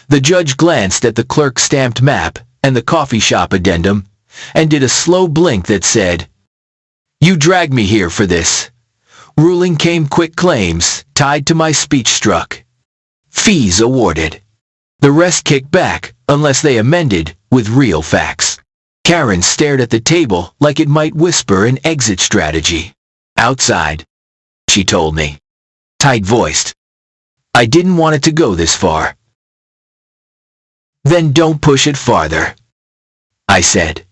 The judge glanced at the clerk's stamped map and the coffee shop addendum, and did a slow blink that said, "You dragged me here for this." Ruling came quick claims, tied to my speech struck. Fees awarded. The rest kicked back, unless they amended, with real facts. Karen stared at the table like it might whisper an exit strategy. "Outside," she told me. Tight-voiced. I didn't want it to go this far. "Then don't push it farther," I said.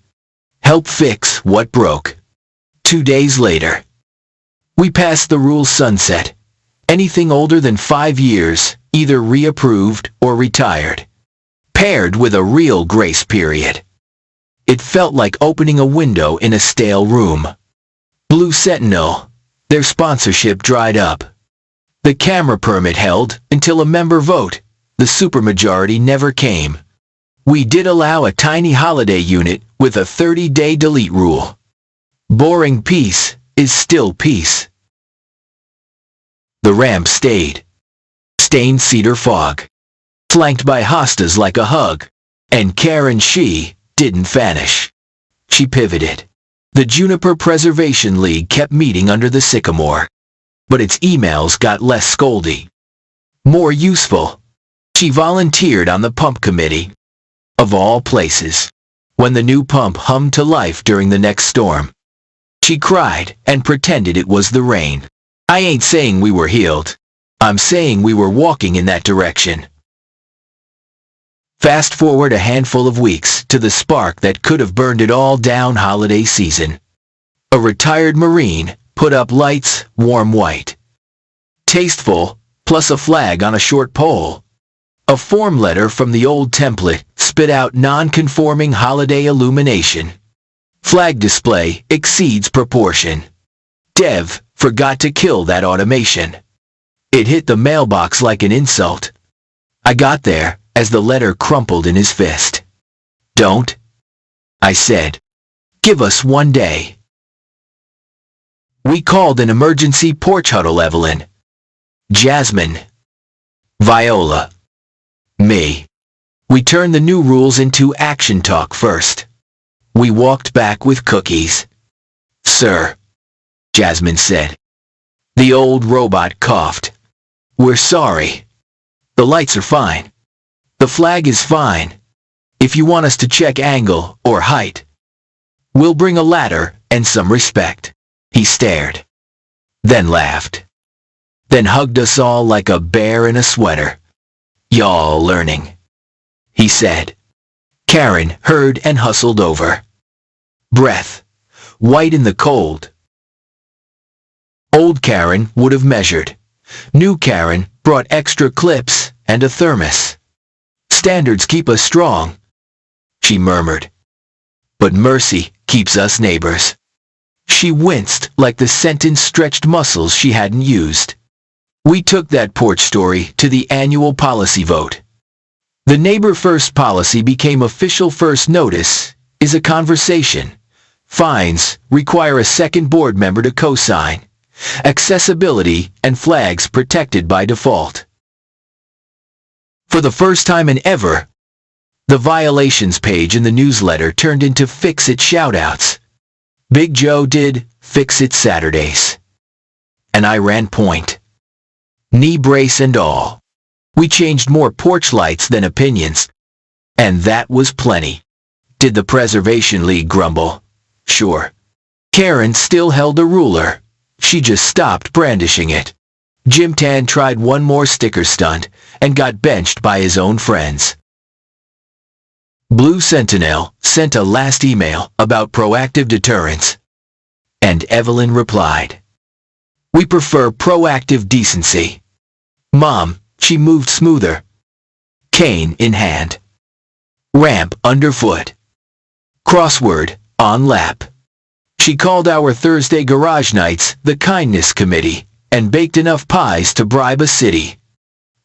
"Help fix what broke." 2 days later. We passed the rule sunset. Anything older than 5 years, either reapproved or retired. Paired with a real grace period. It felt like opening a window in a stale room. Blue Sentinel, their sponsorship dried up. The camera permit held until a member vote. The supermajority never came. We did allow a tiny holiday unit with a 30-day delete rule. Boring peace is still peace. The ramp stayed. Stained cedar fog. Flanked by hostas like a hug. And Karen, she didn't vanish. She pivoted. The Juniper Preservation League kept meeting under the sycamore. But its emails got less scoldy. More useful. She volunteered on the pump committee. Of all places. When the new pump hummed to life during the next storm. She cried and pretended it was the rain. I ain't saying we were healed. I'm saying we were walking in that direction. Fast forward a handful of weeks to the spark that could have burned it all down holiday season. A retired Marine put up lights, warm white. Tasteful, plus a flag on a short pole. A form letter from the old template spit out non-conforming holiday illumination. Flag display exceeds proportion. Dev forgot to kill that automation. It hit the mailbox like an insult. I got there as the letter crumpled in his fist. "Don't," I said. "Give us 1 day." We called an emergency porch huddle. Evelyn, Jasmine, Viola, me. We turned the new rules into action talk first. We walked back with cookies. "Sir," Jasmine said. The old robot coughed. "We're sorry. The lights are fine. The flag is fine. If you want us to check angle or height, we'll bring a ladder and some respect." He stared. Then laughed. Then hugged us all like a bear in a sweater. "Y'all learning," he said. Karen heard and hustled over. Breath. White in the cold. Old Karen would have measured. New Karen brought extra clips and a thermos. "Standards keep us strong," she murmured. "But mercy keeps us neighbors." She winced like the sentence-stretched muscles she hadn't used. We took that porch story to the annual policy vote. The Neighbor First policy became official. First notice is a conversation. Fines require a second board member to co-sign. Accessibility and flags protected by default. For the first time in ever, the violations page in the newsletter turned into Fix-It shoutouts. Big Joe did Fix-It Saturdays. And I ran point. Knee brace and all. We changed more porch lights than opinions. And that was plenty. Did the Preservation League grumble? Sure. Karen still held a ruler. She just stopped brandishing it. Jim Tan tried one more sticker stunt and got benched by his own friends. Blue Sentinel sent a last email about proactive deterrence. And Evelyn replied, "We prefer proactive decency." Mom, she moved smoother. Cane in hand. Ramp underfoot. Crossword on lap. She called our Thursday garage nights the kindness committee and baked enough pies to bribe a city.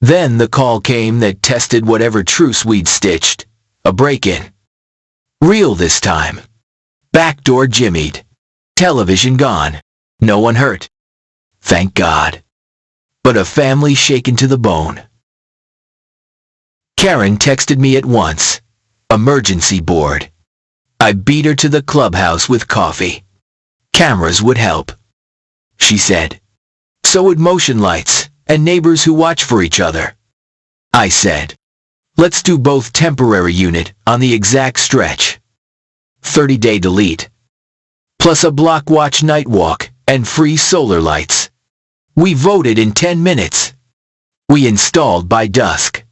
Then the call came that tested whatever truce we'd stitched. A break-in. Real this time. Back door jimmied. Television gone. No one hurt. Thank God. But a family shaken to the bone. Karen texted me at once. Emergency board. I beat her to the clubhouse with coffee. Cameras would help, she said. So would motion lights and neighbors who watch for each other. I said, let's do both temporary unit on the exact stretch. 30-day delete. Plus a block watch night walk and free solar lights. We voted in 10 minutes. We installed by dusk.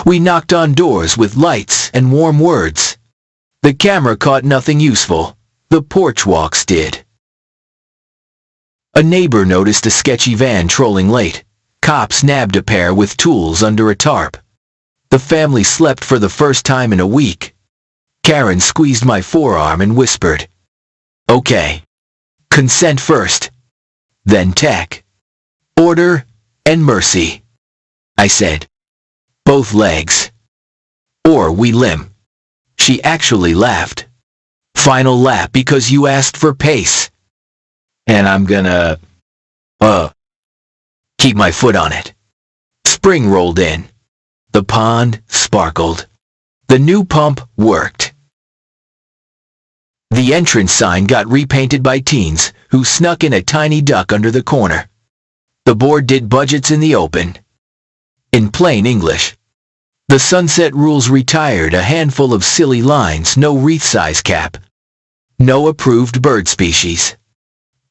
We knocked on doors with lights and warm words. The camera caught nothing useful. The porch walks did. A neighbor noticed a sketchy van trolling late. Cops nabbed a pair with tools under a tarp. The family slept for the first time in a week. Karen squeezed my forearm and whispered, "Okay. Consent first. Then tech. Order and mercy." I said, "Both legs. Or we limp." She actually laughed. "Final lap because you asked for pace. And I'm gonna, keep my foot on it." Spring rolled in. The pond sparkled. The new pump worked. The entrance sign got repainted by teens who snuck in a tiny duck under the corner. The board did budgets in the open. In plain English. The sunset rules retired a handful of silly lines, no wreath size cap. No approved bird species.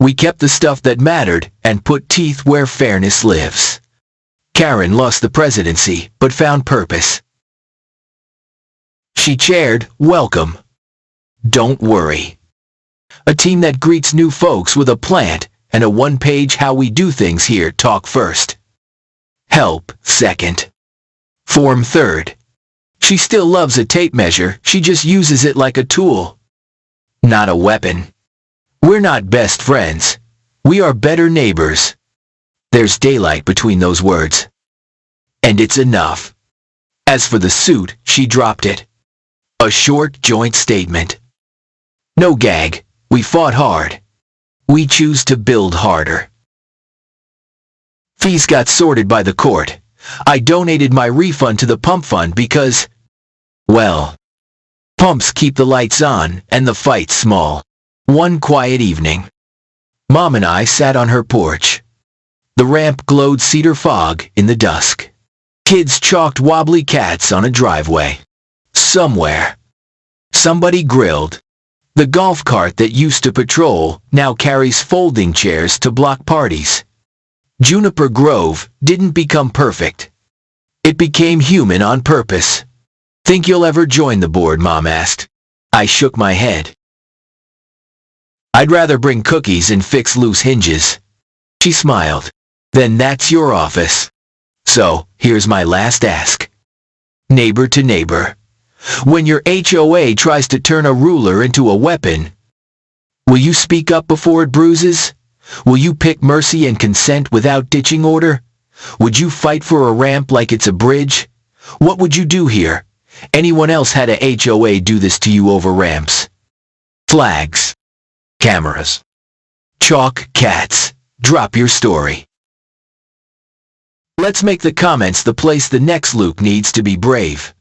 We kept the stuff that mattered and put teeth where fairness lives. Karen lost the presidency but found purpose. She chaired Welcome. Don't worry. A team that greets new folks with a plant and a one-page how we do things here talk first. Help second. Form third. She still loves a tape measure, she just uses it like a tool. Not a weapon. We're not best friends. We are better neighbors. There's daylight between those words. And it's enough. As for the suit, she dropped it. A short joint statement. No gag, we fought hard. We choose to build harder. Fees got sorted by the court. I donated my refund to the pump fund because, well, pumps keep the lights on and the fight small. One quiet evening. Mom and I sat on her porch. The ramp glowed cedar fog in the dusk. Kids chalked wobbly cats on a driveway. Somewhere. Somebody grilled. The golf cart that used to patrol now carries folding chairs to block parties. Juniper Grove didn't become perfect. It became human on purpose. Think you'll ever join the board, Mom asked. I shook my head. I'd rather bring cookies and fix loose hinges. She smiled. Then that's your office. So, here's my last ask. Neighbor to neighbor. When your HOA tries to turn a ruler into a weapon, will you speak up before it bruises? Will you pick mercy and consent without ditching order? Would you fight for a ramp like it's a bridge? What would you do here? Anyone else had a HOA do this to you over ramps? Flags. Cameras. Chalk cats. Drop your story. Let's make the comments the place the next Luke needs to be brave.